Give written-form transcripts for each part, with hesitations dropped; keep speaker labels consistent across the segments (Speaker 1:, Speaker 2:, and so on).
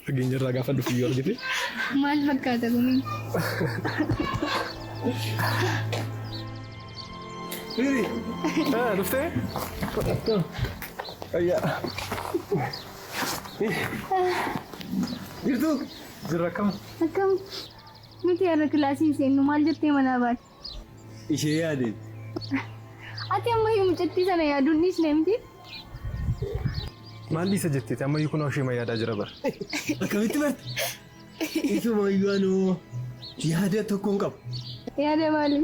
Speaker 1: Fageenya irraa gaafa dhufu yoo argite.
Speaker 2: Maal fakkaata kuni?
Speaker 1: Riri. Dhuftee? Ayyaa. Jirtu? Jirra akkam?
Speaker 2: Akkam? Nuti har'a kilaasii seennu maal jettee manaa baate?
Speaker 1: Ishee yaadeen.
Speaker 2: Ati ammayyuu mucattii sana yaaduun dhiisne miti?
Speaker 1: Maal dhiisa jetteeti? Ammayyuu kun ishee yaadaa jira bara.
Speaker 3: Akkamitti barte? Isumayyuu anuu yaada tokko hin qabu.
Speaker 2: Yaada maali?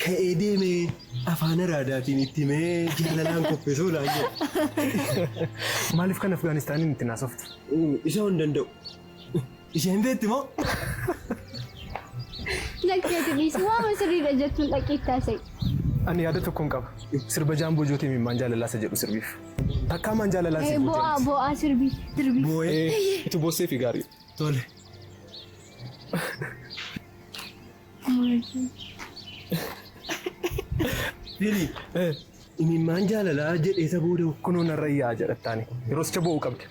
Speaker 3: Ka'ee deemee afaan araadaatiin itti himee jaalalaan qopheessuu laan jedhu.
Speaker 1: Maaliif kan Afgaanistaaniin itti naasoftu?
Speaker 3: Isa hin danda'u. Isheen beekti moo?
Speaker 2: Lakkeetti dhiisu waama sirriidha jettuun dhaqeettaa sa'i.
Speaker 1: Ani yaada tokko hin qaba. Sirba jaamboo jootee mimmaan jaalalaa isa jedhu sirbiif. Takkaa maan jaalalaa si
Speaker 2: bu'aa bu'aa sirbii.
Speaker 3: Boo'ee.
Speaker 1: Itti boossee fi gaarii.
Speaker 3: Tole. Fili. Mimmaan jaalalaa jedhee isa booda'u.
Speaker 1: Kunoo narra iyyaa jedhattaani. Yeroo sicha bo'uu qabdi.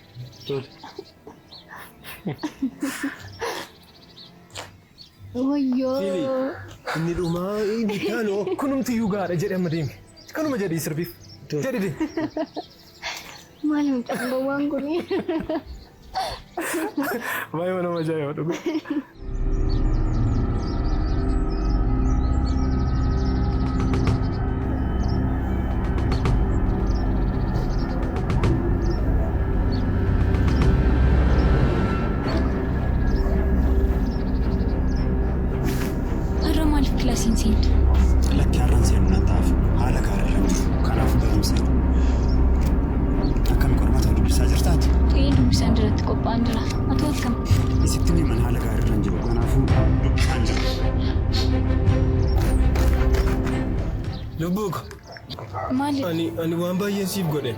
Speaker 3: Tole.
Speaker 2: Wayyoo.
Speaker 3: Inni dhumaa inni kaanoo.
Speaker 1: Kunumti iyyuu gaadha jedhe amma deemi. Kanuma jedhii sirbiif. Jedhi de.
Speaker 2: Maal hin qabne waan kuni?
Speaker 1: Baay'ee nama ajaa'iba dhugu.
Speaker 3: Lubbuuko.
Speaker 2: Maali?
Speaker 3: Ani waan baay'een siif godhe.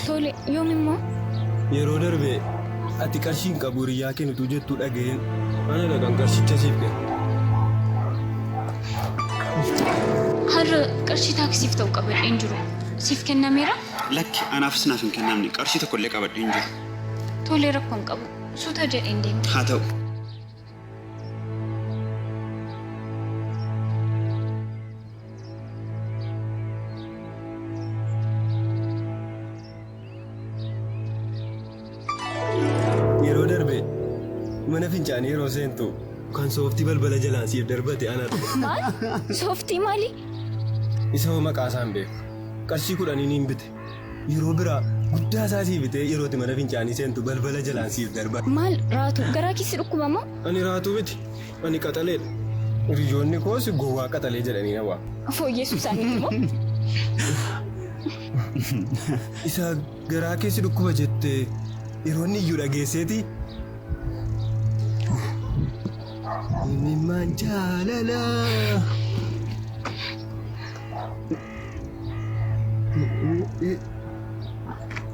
Speaker 2: Tole yoomimmoo?
Speaker 3: Yeroo darbe ati qarshii hin qabu hiriyaa kennitu jettuu dhaga'een ana dhaqan qarshicha siif kenna.
Speaker 2: Har'a qarshii taaksiif ta'u qabadheen jiru. Siif kennameera?
Speaker 4: Lakki anaafis naaf hin kennamne qarshii tokkollee qabadheen jiru.
Speaker 2: Tole rakkoon qabu. Suuta jedheen deema.
Speaker 4: Haa ta'u.
Speaker 3: Mana fincaanii yeroo seentu kan sooftii balbala jalaan siif darbate anadha.
Speaker 2: Maal? Sooftii maali?
Speaker 3: Isa hoo maqaa isaan beeku. Qarshii 10 niin bite. Yeroo biraa guddaa isaa siif bitee yerootti mana fincaanii seentu balbala jalaan siif darbate.
Speaker 2: Maal raatu? Garaa keessi dhukkuma moo?
Speaker 3: Ani raatuu miti. Ani qaxaleedha. Hiriyoonni koos gowwaa qaxalee jedhanii na waamu.
Speaker 2: Fooyyeessuu isaaniiti moo?
Speaker 3: Isa garaa keessi dhukkuba jettee yeroonni iyyuu dhageesseeti. Mimmaan jaalalaa.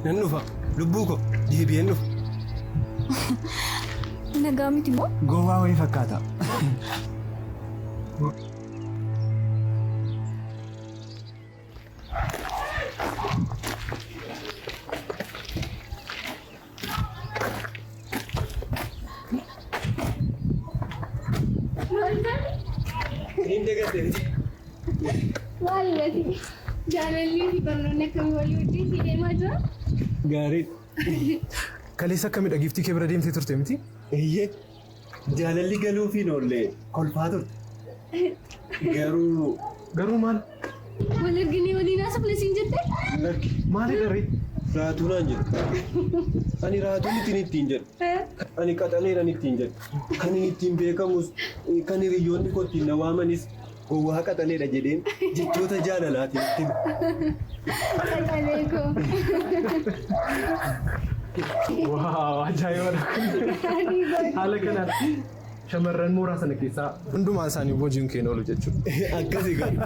Speaker 3: Nan dhufa. Lubbuu ko deebi'een dhufa.
Speaker 2: Nagaa miti moo?
Speaker 3: Gowwaa wayii fakkaata.
Speaker 2: Maali jaalalli fi barnoonni akkamii walii wajjin si deemaa jira?
Speaker 3: Gaarii.
Speaker 1: Kaleessa akkamii dhagiiftii kee bira deemtee turte miti?
Speaker 3: Eeyyee. Jaalalli galuufiin oollee kolfaa turte.
Speaker 1: Garuu maal?
Speaker 2: Wal arginee waliin haasofne siin jettee?
Speaker 1: Maali garee?
Speaker 3: Raatuu naan jedhu. Ani raatuun ittiin jedhu. Ani qaxaleedhaan ittiin jedhu. Kan inni ittiin beekamus kan hiriyoonni koo ittiin na waamanis gowwaa qaxaleedha jedheen jechoota jaalalaatiin ittiin.
Speaker 2: Qaxalee koo.
Speaker 1: Waaw ajaa'ibadha. Haala kanaan shamarran mooraa sana keessaa hundumaa isaanii hojiin keenya oolu jechuudha.
Speaker 3: Akkasii galu.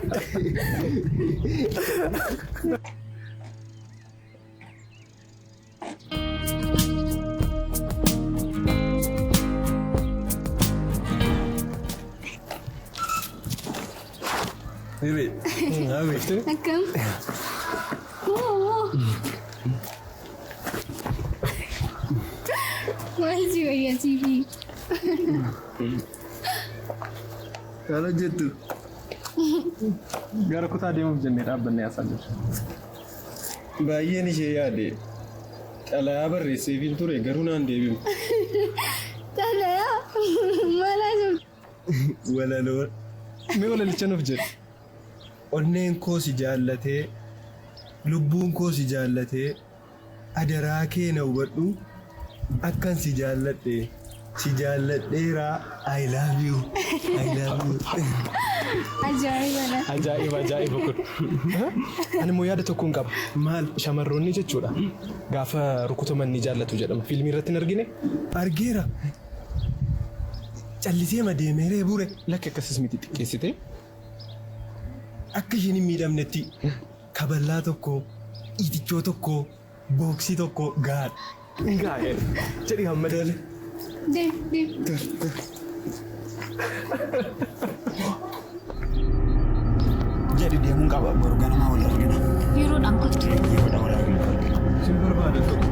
Speaker 3: Bebe,
Speaker 2: Akkam? Si vaya TV.
Speaker 3: Kana jettu.
Speaker 1: Gara kutaa deemuuf jennee dhaabbanne asaallee.
Speaker 3: Baay'een ishee yaade. Xalayaa barreesseefiin ture garuu naan deebi'u.
Speaker 2: Xalayaa maala jiru.
Speaker 3: Walaloo.
Speaker 1: Mee walalicha nuuf jedhe.
Speaker 3: Onneen koo si jaallatee, lubbuun koo si jaallatee, adaraa kee na hubadhu, akkan si jaalladhe, si jaalladheeraa, I love you, I love you.
Speaker 2: Ajaa'iba!
Speaker 1: Ajaa'iba kun. Ani immoo yaada tokkoon qaba.
Speaker 3: Maal?
Speaker 1: Shamarroonni jechuudha. Gaafa rukutaman ni jaallatu jedhama. Fiilmii irratti hin argine?
Speaker 3: Argeera. Callisee madeemeree bure.
Speaker 1: Lakki akkasiis miti xiqqeessite.
Speaker 3: Akka isheen hin miidhamnetti kaballaa tokko, itichoo tokko, booksii tokko gaadha.
Speaker 1: Gaa'e jedhi hamma dale.
Speaker 2: Deem.
Speaker 4: Jadi deemuun qaba boru ganamaa wal argina.
Speaker 2: Yeroodhaan kottu.
Speaker 4: Yeroodhaan wal argina.
Speaker 3: Sin barbaada tokko.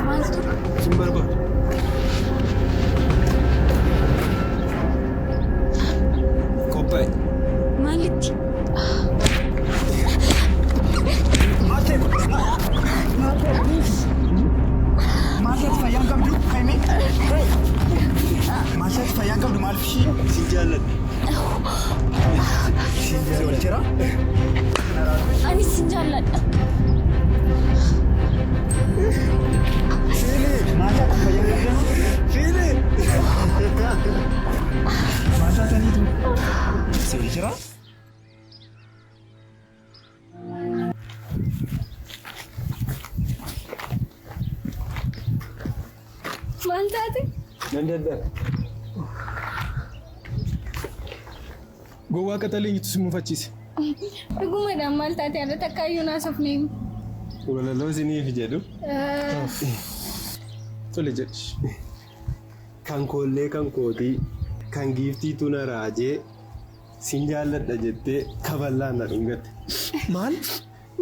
Speaker 2: Maaltu?
Speaker 3: Sin barbaada. Qophaa'e.
Speaker 2: Maalitti?
Speaker 4: Maashaati fayyaan qabdu kaimee? Maashaati fayyaan qabdu maal fi
Speaker 3: Si jaalladha.
Speaker 4: si wal jira?
Speaker 2: Ani sin jaalladha.
Speaker 4: Maashaati fayyaan qabdu?
Speaker 3: Fiili.
Speaker 4: Maashaataniitu si wal jira?
Speaker 2: Maal taate?
Speaker 3: Nan dadda.
Speaker 1: Gowwaa qaxaliinyitu si mufachiise.
Speaker 2: Dhugumadhaan maal taate irratti akka iyyuu naasofne himu.
Speaker 3: Walaloo isiniif jedhu.
Speaker 1: Tole jedhi.
Speaker 3: Kan koollee kan kootii, kan giiftiitu na raajee, sin jaalladha jettee kaballaan na dhungatte.
Speaker 1: Maal?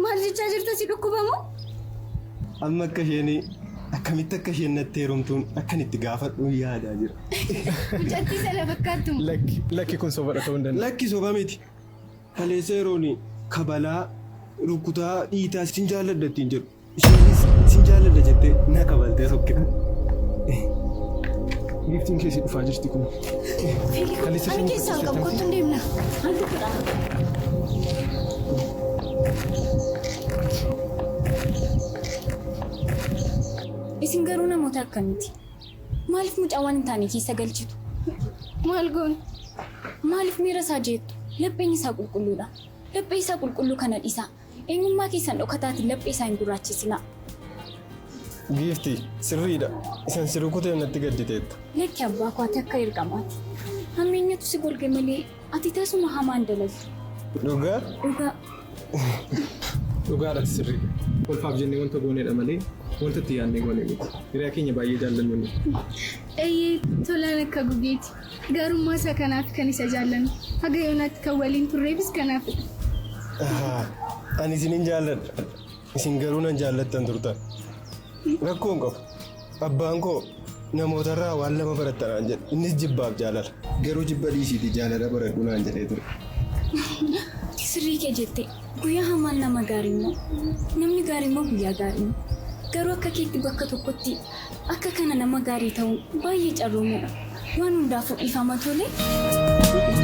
Speaker 2: Maal jechaa jirta si dhukkubamu?
Speaker 3: Amma akka isheen akkamitti akka isheen natti heerumtuun akkan itti gaafadhu yaadaa jira.
Speaker 2: Mucattii sana fakkaattu.
Speaker 1: Lakki kun sobadha ta'uu hin danda'u.
Speaker 3: Lakki soba miti. Kaleessa yeroon kabalaa rukutaa dhiitaa sin jaalladha ittiin jedhu. Isheenis sin jaalladha jettee na kabaltee sokkita.
Speaker 1: Giiftiin keessi dhufaa jirti kun.
Speaker 2: Ani keessaan qabu kottu hin deemna. Maal tuqudha? Isin garuu namoota akkamiiti? Maaliif mucaawwan hin taane keessa galchitu? Maal goone? Maaliif miira isaa jeettu? Lapheen isaa qulqulluudha. Laphee isaa qulqulluu kana dhiisaa. Eenyummaa keessan dhokataatiin laphee isaa hin gurraachisina.
Speaker 3: Giiftii sirriidha. Isan si rukutee natti gadditeetta.
Speaker 2: Lakki abbaa koo ati akka ergamaati. Hammeenyatu si golge malee ati tasuma hamaan dalagdu.
Speaker 3: Dhugaa?
Speaker 2: Dhugaa.
Speaker 1: Dhugaadhaati sirriidha. Kolfaaf jennee wanta gooneedha malee wanta itti yaadnee goonee miti. Hiriyaa keenya baay'ee jaallannu.
Speaker 2: Eeyyee tolaan akka gugeeti. Garummaa isaa kanaaf kan isa jaallannu. Haga yoonaatti kan waliin turreefis kanaaf.
Speaker 3: Ani isin hin jaalladha. Isin garuu nan jaallattan turtan. Rakkoon qabu. Abbaan koo namootarraa waan lama barattanaan jedhe. Innis jibbaaf jaalala. Garuu jibba dhiisiiti jaalala baradhu naan jedhee ture.
Speaker 2: Sirrii kee jettee guyyaa hamaan nama gaarii immoo namni gaarii immoo guyyaa gaarii immoo garuu akka keetti bakka tokkotti akka kana nama gaarii ta'uun baay'ee carroomuudha. Waan hundaafuu dhiifama tole.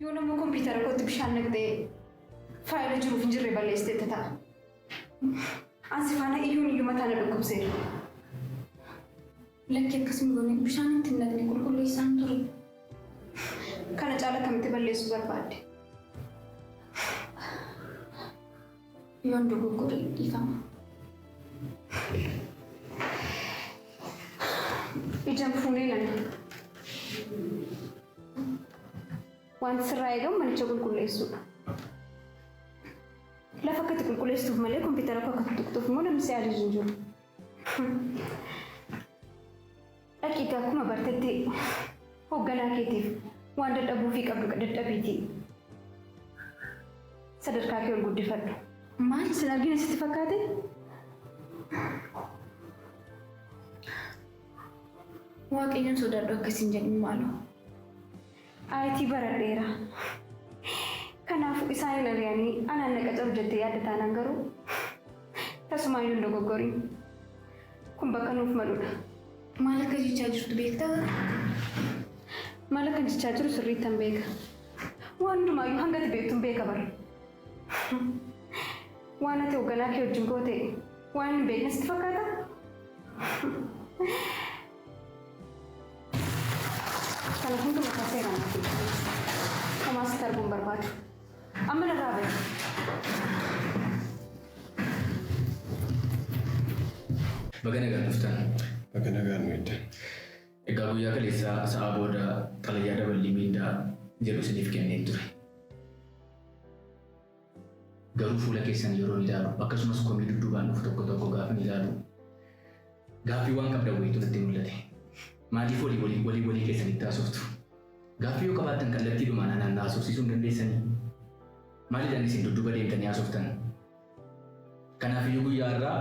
Speaker 5: Yoo nama kompiitara kootti bishaan naqxee faayila jiruuf hin jirre balleessiteetta ta'a. Ansi faana iyyuu mataa na dhukkubseera.
Speaker 2: Lakki akkasuma goone bishaan itti naqne qulqulleessaan ture.
Speaker 5: Kana caala kamitti balleessuu barbaadde?
Speaker 2: Yoon dogoggore dhiifama.
Speaker 5: Ijaan fuunee nana. Wanti sirraa eegamu manicha qulqulleessuudha. Lafa akkatti qulqulleessuuf malee kompiitara akka tuttuqtuuf immoo namni si ajaaju hin jiru. Dhaqiiqa akkuma bartetti hoogganaa keetiif waan dadhabuu fi qabdu dadhabiiti. Sadarkaa kee ol guddifadhu. Maal sin argina sitti fakkaate?
Speaker 2: Waaqayyoon sodaadhu akkasiin jedhu maaloo.
Speaker 5: Aayitii baradheera. Kanaafuu isaan ilaalanii anaan naqaca hojjettee yaadda taanaan garuu tasumaayyuu hin dogoggoriin. Kun bakka nuuf maludha.
Speaker 2: Maal akka jechaa jirtu beektaa?
Speaker 5: Maal akka jechaa jiru sirriittan beeka. Waan hundumaayyuu hanga ati beektuun beeka bara. Waan ati hoogganaa kee wajjin goote waan hin beekne sitti fakkaata? Kana hunduma kaaseera naaf. Homaas itti arguun barbaadu. Amma narraa bahe.
Speaker 6: Baga nagaan dhuftan.
Speaker 3: Baga nagaan nu edda.
Speaker 6: Egaa guyyaa kaleessaa sa'a booda xalayaa dabalii miindaa jedhu isiniif kenneen ture. Garuu fuula keessan yeroo ilaalu akkasumas komii dudduubaan dhufu tokko tokko gaafa ilaalu gaaffii waan qabda wayiitu natti mul'ate. Maaliif walii keessanitti haasoftu? Gaaffii yoo qabaattan kallattiidhumaan anaan haasofsiisuu hin dandeessanii? Maaliidhaan isin dudduuba deemtanii haasoftan? Kanaafiyyuu guyyaa irraa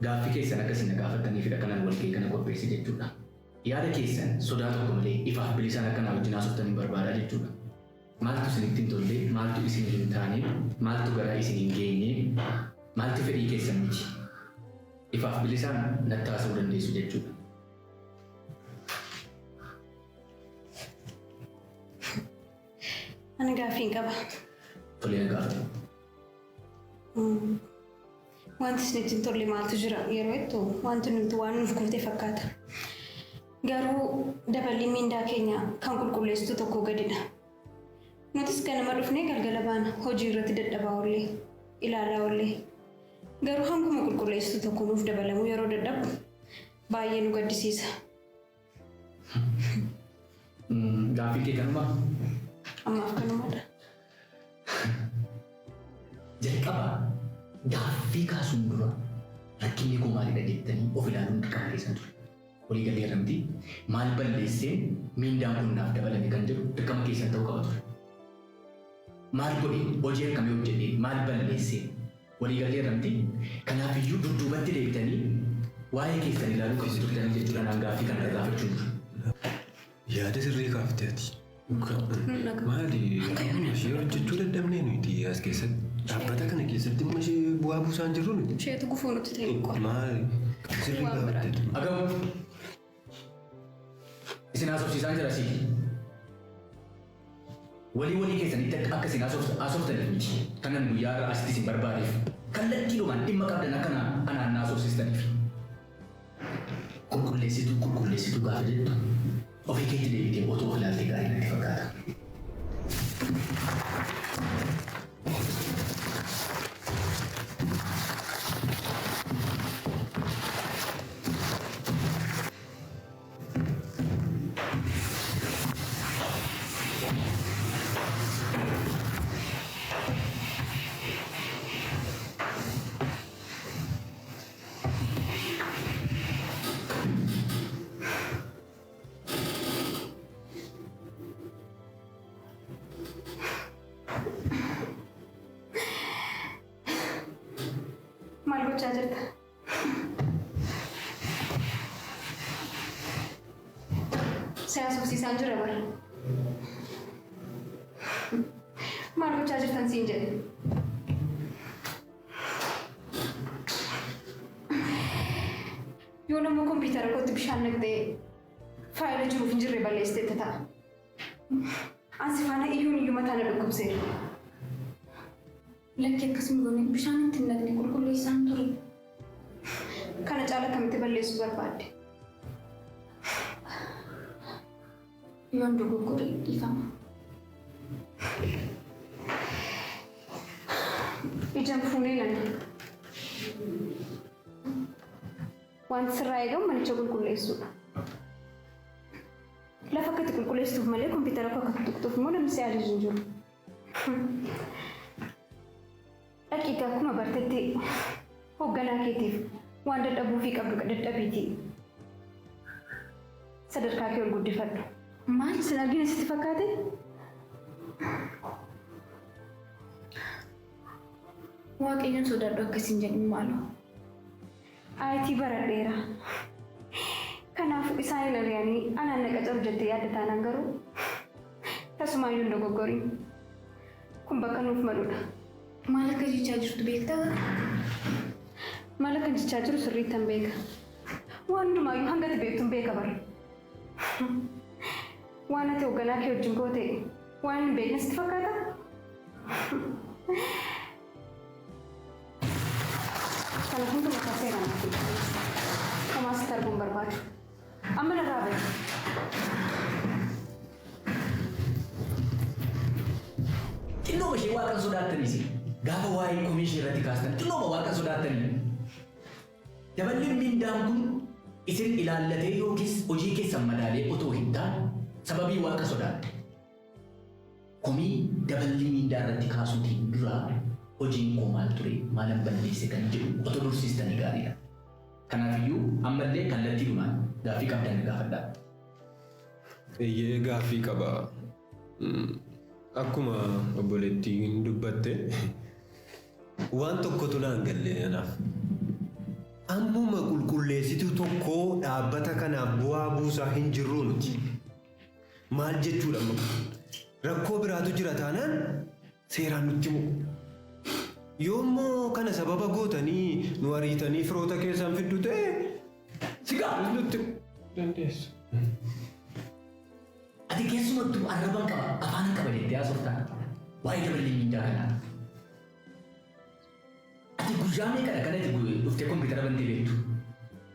Speaker 6: gaaffii keessan akkasina gaafattaniifidha kanaan walgahii kana qopheesse jechuudha. Yaada keessan sodaa tokko malee ifaaf bilisaan akkanaa wajjin haasoftanii barbaadaa jechuudha. Maaltu isinitti hin tolle, maaltu isin hin taane, maaltu garaa isin hin geenye, maaltu fedhii keessan miti. Ifaaf bilisaan natti haasa'uu dandeessu jechuudha.
Speaker 5: Ani gaaffii hin qaba.
Speaker 6: Tolee na gaafatu.
Speaker 5: Wanti isinitti hin tolle maaltu jira yeroo jettu wanti nuti waan nuuf guute fakkaata. Garuu dabalii miindaa keenya kan qulqulleessitu tokko gadidha. Nutis ganama dhufnee galgala baana hojii irratti dadhabaa oollee ilaalaa oollee. Garuu hanguma qulqulleessitu tokko nuuf dabalamu yeroo dadhabu baay'ee nu gaddisiisa.
Speaker 6: Gaaffii kee kanumaa?
Speaker 5: Ammaaf kanumaadha.
Speaker 6: Jalqabaa gaaffii kaasuun dura rakkinni koo maalidha jettanii of ilaaluun dirqama keessan ture. Walii galee irratti maal balleesseen miindaan kun naaf dabalame kan jedhu dirqama keessan ta'uu qaba ture. Maal godhe hojii akkamii hojjedhee maal balleesseen walii galee irratti kanaafiyyuu dudduubatti deebitanii waa'ee keessan ilaaluu qabdu turtanii jechuudha naan gaaffii kana gaafachuun dura.
Speaker 3: Yaada sirrii kaaftee ati. Maali? Ishee hojjechuu dadhabnee nuti as keessatti. Dhaabbata kana keessatti immoo ishee bu'aa buusaan jirru nuti.
Speaker 5: Isheetu gufuu nuti ta'e qola.
Speaker 3: Maali? Sirrii kaaftee.
Speaker 6: Agamu isin haasofsiisaan jira sii. Walii keessanitti akka isin haasoftaniif miti. Kanan guyyaa irraa asitti isin barbaadeef kallattiidhumaan dhimma qabdan akka anaan haasofsiistaniif. Qulqulleessitu gaafa jettu ofii keetti deebitee otoo ilaaltee gaarii natti fakkaata.
Speaker 5: Maal gochaa jirta? Si haasofsiisaan jira bara. Maal gochaa jirtan siin jedhe? Yoo nama kompiitara kootti bishaan naqxee faayila jiruuf hin jirre balleessiteetta ta'a. Ansi faana iyyuu mataa na dhukkubseera.
Speaker 2: Lakki akkasuma goone bishaan itti naqne qulqulleessaan ture.
Speaker 5: Kana caala kamitti balleessuu barbaadde?
Speaker 2: Yoon dogoggore dhiifama.
Speaker 5: Ijaan fuunee lana. Wanti sirraa eegamu manicha qulqulleessuudha. lafa akkatti qulqulleessituuf malee kompiitara akka tuqtuuf immoo namni si ajaju hin jiru. Dhaqiiqa akkuma bartetti hoogganaa keetiif waan dadhabuu fi qabdu dadhabiiti. Sadarkaa kee ol guddifadhu. Maal sin argine sitti fakkaate?
Speaker 2: Waaqayyoon sodaadhu akkasiin jedhin maaloo.
Speaker 5: Aayitii baradheera. Kanaaf isaan ilaalanii anaan naqa cabu jettee yaadda taanaan garuu tasumaayyuu hin dogoggoriin. Kun bakka nuuf maludha.
Speaker 2: Maal akka jechaa jirtu beektaa?
Speaker 5: Maal akka jechaa jiru sirriitti hin beeka. Waan hundumaayyuu hanga ati beektu hin beeka bara. Waan ati hoogganaa kee wajjin goote waan hin beekne sitti fakkaata? Kana hunduma kaseera naaf. Homaas itti arguun barbaadu. Amma narraa bahe.
Speaker 6: Xinnoo ishee waaqan sodaattaniis gaafa waa'ee komishinii irratti kaastan xinnoo waaqan sodaattanii. Daballeen mindaan kun isin ilaallatee yookiis hojii keessan madaalee otoo hin taane sababii waaqa sodaadhe. Komii daballee mindaa irratti kaasuutiin duraa hojiin koo maal ture maalan balleesse kan jedhu otoo dursiistanii gaariidha. Kanaafiyyuu ammallee kallattiidhumaan gaaffii qabdan gaafadhaa.
Speaker 3: Eeyyee gaaffii qaba. Akkuma obboleettiin dubbatte waan tokkotu naan galle anaaf. Ammuma qulqulleessituu tokko dhaabbata kanaaf bu'aa buusaa hin jirru nuti. Maal jechuudha amma? Rakkoo biraatu jira taanaan seeraan nutti himu. Yoommoo kana sababa gootanii nu ariitanii firoota keessaan fiddu ta'e sigaa nutti dandeessu.
Speaker 6: Ati keessumattuu arrabaan qaba afaan qaba jettee haasoftaa waa'ee daballee mindaa kanaa. Ati guyyaa meeqadha kanatti dhuftee kompiitara bantee beektu?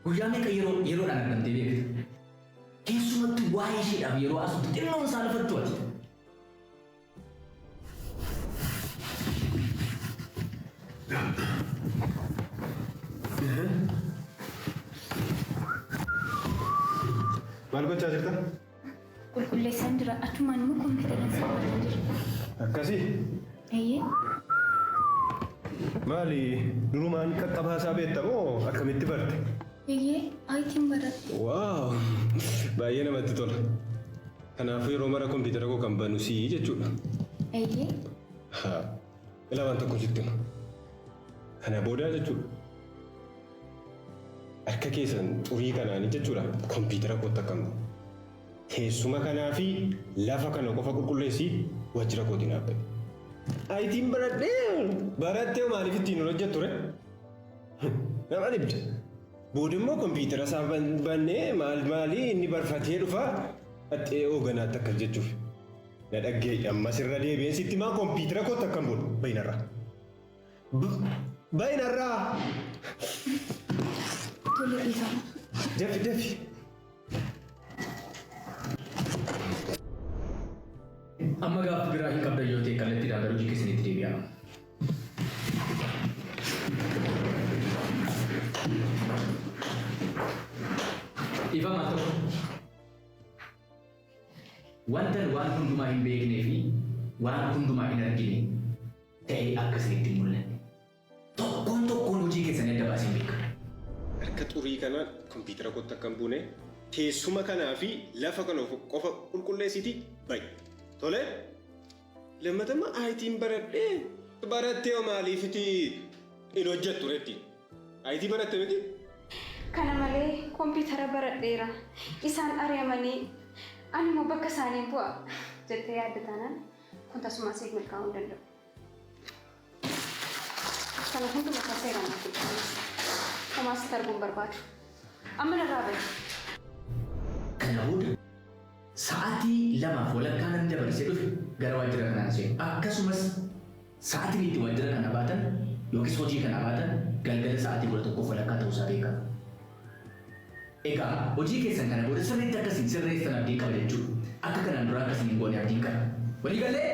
Speaker 6: Guyyaa meeqa yeroodhaan argamtee beektu? Keessumattuu waa'ee isheedhaaf yeroo haasoftu xinnoon isaa lafattu ati.
Speaker 3: Maal gochaa jirta?
Speaker 2: Qulqulleessaan jira. Achumaan immoo kompiitara isaa jira.
Speaker 3: Akkasii?
Speaker 2: Eeyyee.
Speaker 3: Maali durumaan qaqqabaasaa beekta moo akkamitti barte?
Speaker 2: Eeyyee aayitiin baradhe.
Speaker 3: Waaw! Baay'ee namatti tola. Kanaafuu yeroo mara kompiitara koo kan banu sii jechuudha.
Speaker 2: Eeyyee.
Speaker 3: Haa! Ilaa waan tokko sitti hima. Kana boodaa jechuudha. Harka keessan xurii kanaanii jechuudha kompiitara kootti akkam. Teessuma kanaa fi lafa kana qofa qulqulleessii waajjira kootiin dhaabbate. Aayitiin barattee maaliif ittiin hojjettu ture? Nama dhibda. Booda immoo kompiitara isaa bannee maalii inni barfatee dhufaa haxee hooganaatti akkas jechuuf. Na dhaggee ammas irra deebi'een sitti maa kompiitara kootti akkam bulu bayinarraa. Bayinarraa!
Speaker 2: Tole dhiifama.
Speaker 3: Dafi.
Speaker 6: Amma gaafa biraa hin qabdan yoo ta'e kallattiidhaan gara hojii keessanitti deebi'aa. Ifama ta'u wanta waan hundumaa hin beeknee fi waan hundumaa hin argine ta'ee akkasinitti hin mul'anne. Tokkoon hojii keessanii adda baasee beeka.
Speaker 3: Harka xurii kana kompiitara kootti akkam buune teessuma kanaa fi lafa kana qofa qulqulleessiti bayi. Tole? Lammatamma aayitiin barattee maaliifiti hin hojjettu reetti? Aayitii baratte miti?
Speaker 5: Kana malee kompiitara baradheera. Isaan ari'amanii ani immoo bakka isaanii bu'a jettee yaadda taanaan kun tasuma siif milkaa'uu hin danda'u. Kana hunduma kaseeraan naaf. Homaas itti arguun barbaadu. Amma narraa bahe.
Speaker 6: Kana booda sa'aatii 2 walakkaa nan dabarsee dhufe gara waajjira kanaan seenu. Akkasumas sa'aatiin itti waajjira kana baatan yookiis hojii kana baatan galgala sa'aatii 11 walakkaa ta'uusaa beekama. Egaa hojii keessan kana booda sirriitti akkasiin sirreessan abdii qaba jechuudha. Akka kanaan dura akkasiin hin goone abdiin qaba. Walii galee?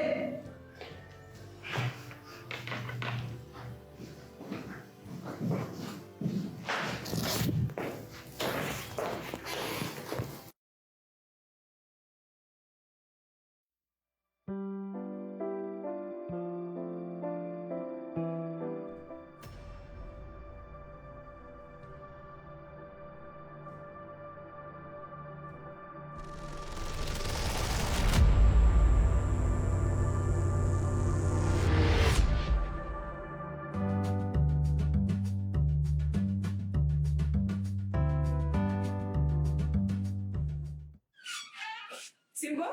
Speaker 7: Simbo?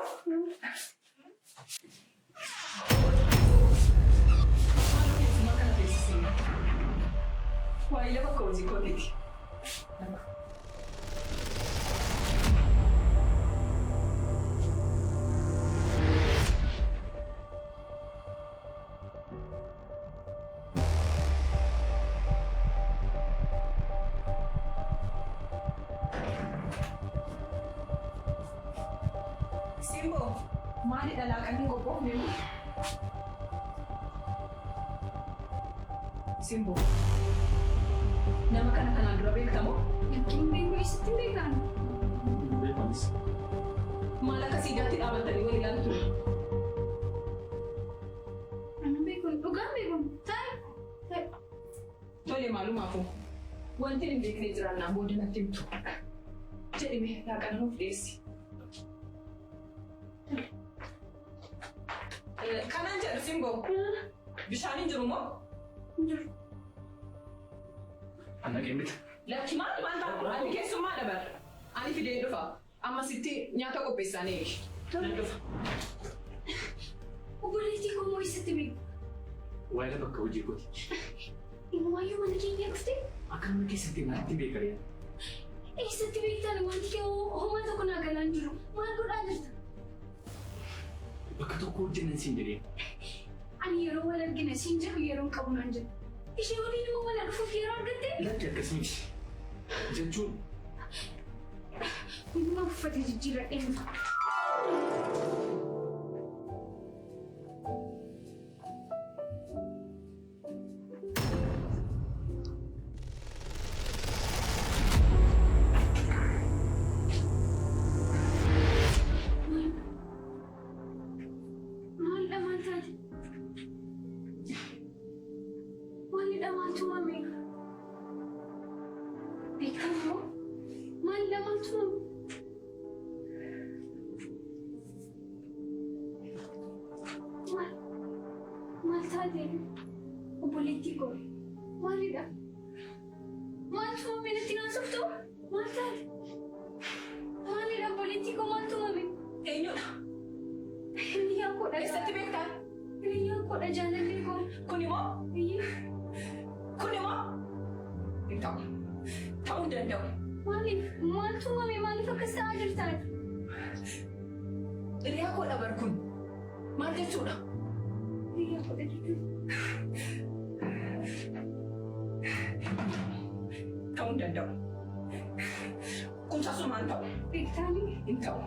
Speaker 7: Why never cozy cottage? Simbo, mali dalakan ko po. Simbo, nama ka na kanang grabe ka mo?
Speaker 5: Hindi ko istindihan.
Speaker 7: Malah kasi dati abad tadi wala lang to.
Speaker 5: Ano ba yun? Ugang ba yun? Tay!
Speaker 7: Tole malum ako. Wanti rin di kinitiran na bodo na timto. Jadi may lakan ng face. Kanan dyan, Simbo. Bishanin dyan mo?
Speaker 6: Anak emit.
Speaker 7: Laki mana mantap, ani kesu mana bar. Ani fide dofa. Amma sitti nyata ko pesane.
Speaker 5: Ubulitti ko mo isa tibig.
Speaker 6: Wala ba ka uji ko?
Speaker 5: Inuwayo man nakikiyak ste?
Speaker 6: Akan mo kisa tinati be kariya.
Speaker 5: Isa tibig tala mo hindi ka humata ko nagalan dulu. Mga ko alat.
Speaker 6: Baka to ko din sindiri.
Speaker 5: Ani yero wala gina sinja yero kabunan dyan. Isya wali naman wala rufot yero agad
Speaker 6: Lajja kasmis. Janchun.
Speaker 5: Hindi mo pati jijira in. Politiko. Malida. Mantu mami na tinasok to? Matad. Malida politiko mantu mami.
Speaker 7: Enyo.
Speaker 5: Hindi ako na.
Speaker 7: Isa tibig ka?
Speaker 5: Hindi ako na dyan natin ko.
Speaker 7: Kuni mo?
Speaker 5: Iya.
Speaker 7: Kuni mo? Ikaw. Taong dandaw.
Speaker 5: Mali. Mantu mami. Mali ka sa ajar tayo.
Speaker 7: Iri ako na barkun. Mati sudah.
Speaker 5: Hindi ako na dito.
Speaker 7: Taong dandaw. Kung sa sumantaw.
Speaker 5: Pigtani.
Speaker 7: Ikaw.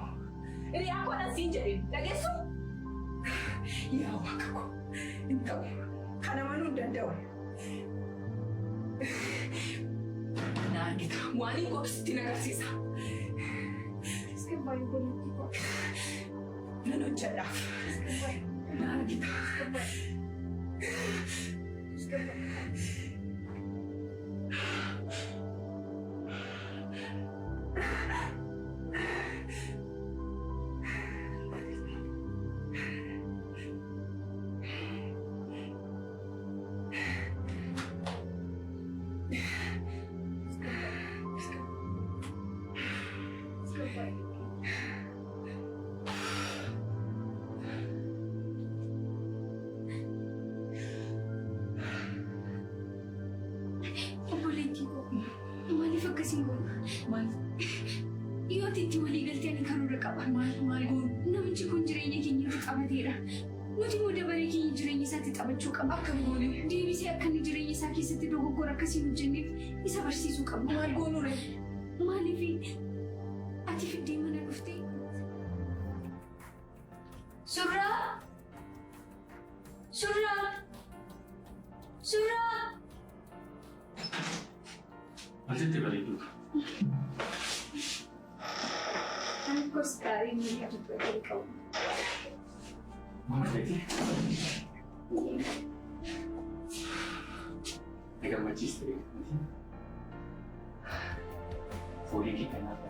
Speaker 7: Iri ako na sinjarin. Nageso. Yawak ako. Ikaw. Kanamanong dandaw. Nakita. Wani ko tinagasisa.
Speaker 5: Sige ba yung politiko?
Speaker 7: Nanondiyan na. Nakita.
Speaker 5: Sige ba? Maaliif akkasiin kun?
Speaker 7: Maal?
Speaker 5: Yoo ati itti walii galtee ani karoora qaba.
Speaker 7: Maal goon?
Speaker 5: Namichi kun jireenya keenyatti qabateedha. Nuti immoo dabaree keenya jireenya isaatti taphachuu qabna.
Speaker 7: Akkam goone?
Speaker 5: Deebisee akka inni jireenya isaa keessatti dogoggora akkasii hojjenneef isa barsiisuu qabna.
Speaker 7: Maal goonure?
Speaker 5: Maaliif ati fiddee mana dhuftee? Surraa! Surraa! Surraa!
Speaker 6: Asitti bareedu.
Speaker 5: Kan kos gaarii miidha dubbatee qabu.
Speaker 6: Maal feeti? Ni gammachiiste beekamti. Foolii kee kanaaf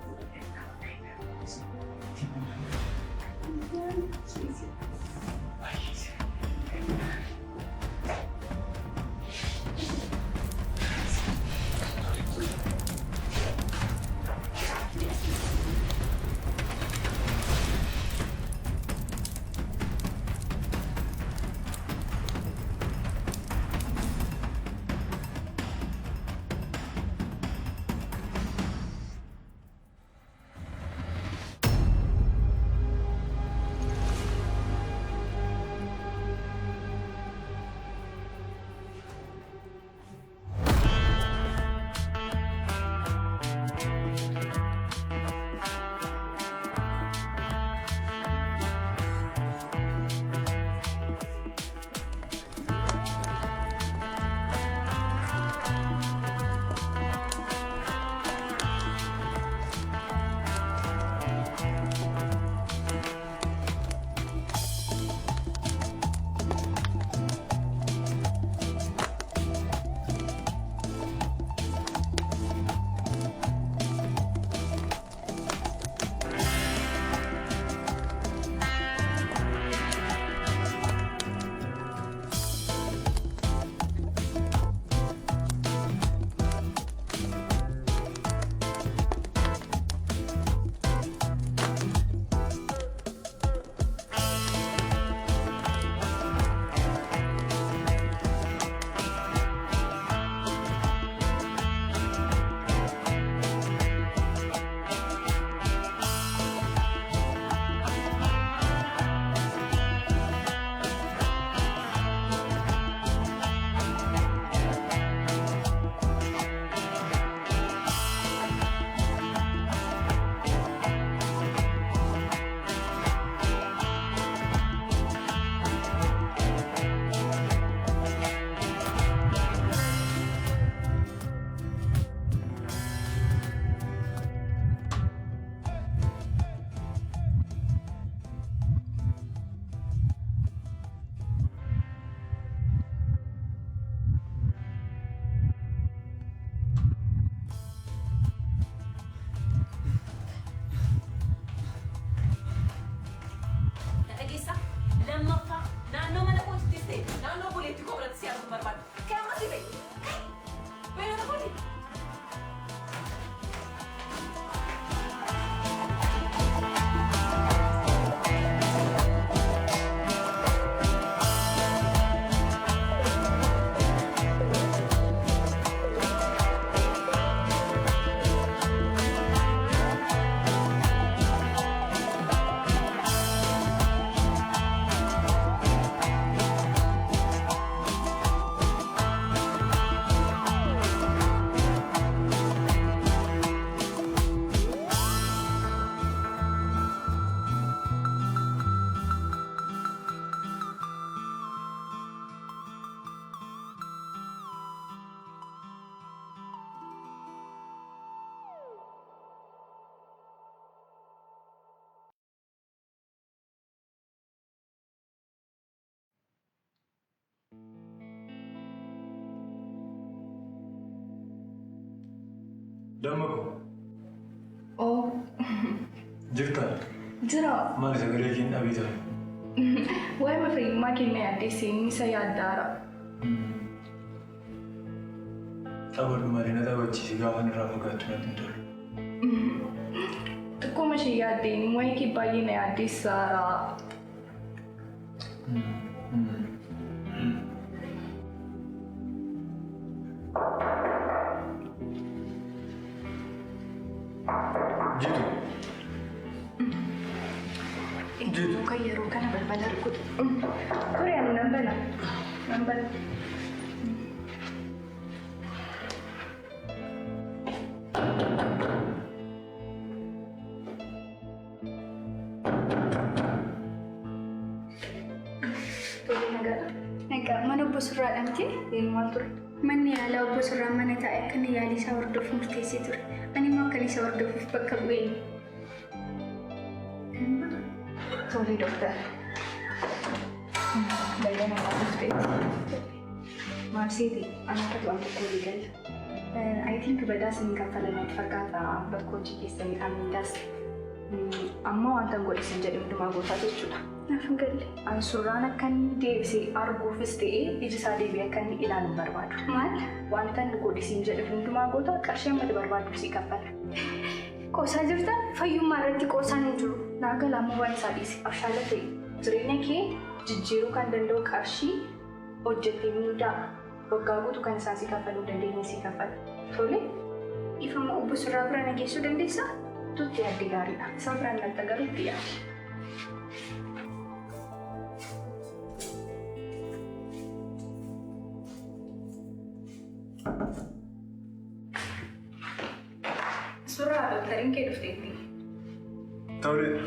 Speaker 8: Damako.
Speaker 9: Oh.
Speaker 8: Jirta.
Speaker 9: Jira.
Speaker 8: Maal sagalee keen dhabiita.
Speaker 9: Waa'ee fayyummaa keenya yaaddeessee inni isa yaaddaara.
Speaker 8: Taphatuma malee na taphachiisi gaafa irraa fagaattu natti hin tolu.
Speaker 9: Xiqqooma ishee yaaddeen waa'ee kee baay'ee na yaaddeessaara.
Speaker 8: Jitu. Jitu.
Speaker 9: Kan yeroo kana balbala rukutu. Ture ani nan bana. Nan bana.
Speaker 5: Mana obbo Surraa dhamte
Speaker 9: Maal ture?
Speaker 5: manni yaalaa obbo Surraa mana taa'e akka inni yaalii isaa hordofuuf murteessee ture. Ani immoo akka isa hordofuuf bakka bu'ee.
Speaker 9: Sorry, dokter. Baay'ee nama dhufteetti. Maal seeti? Ani akka tu'an tokko leegal. I think badaa isin kaffalanitti fakkaata bakka hojii keessanii miidhaas. Amma wanta godhisan jedhe hundumaa gootaa jechuudha.
Speaker 5: Naaf hin galle.
Speaker 9: Ani suuraan akka inni deebisee arguufis ta'ee iji isaa deebi'ee akka inni ilaalu barbaadu.
Speaker 5: Maal?
Speaker 9: Wanta inni godhisin jedhe hundumaa gootaa qarshii ammati barbaadu si kaffala.
Speaker 5: Qoosaa jirtan fayyummaa irratti qoosaan hin jiru.
Speaker 9: Naagala ammoo waan isaa dhiise abshaala ta'e jireenya kee jijjiiruu kan danda'u qarshii hojjettee miidhaa waggaa guutuu kan isaan si kaffaluu dandeenya si kaffala. Tole?
Speaker 5: Ifama obbo Surraa bira na geessuu dandeessaa?
Speaker 9: Tutti yaadde gaariidha. Isaan biraan natti garuutti yaadde. Surraa doktariin kee dhufteetti.
Speaker 8: Tole.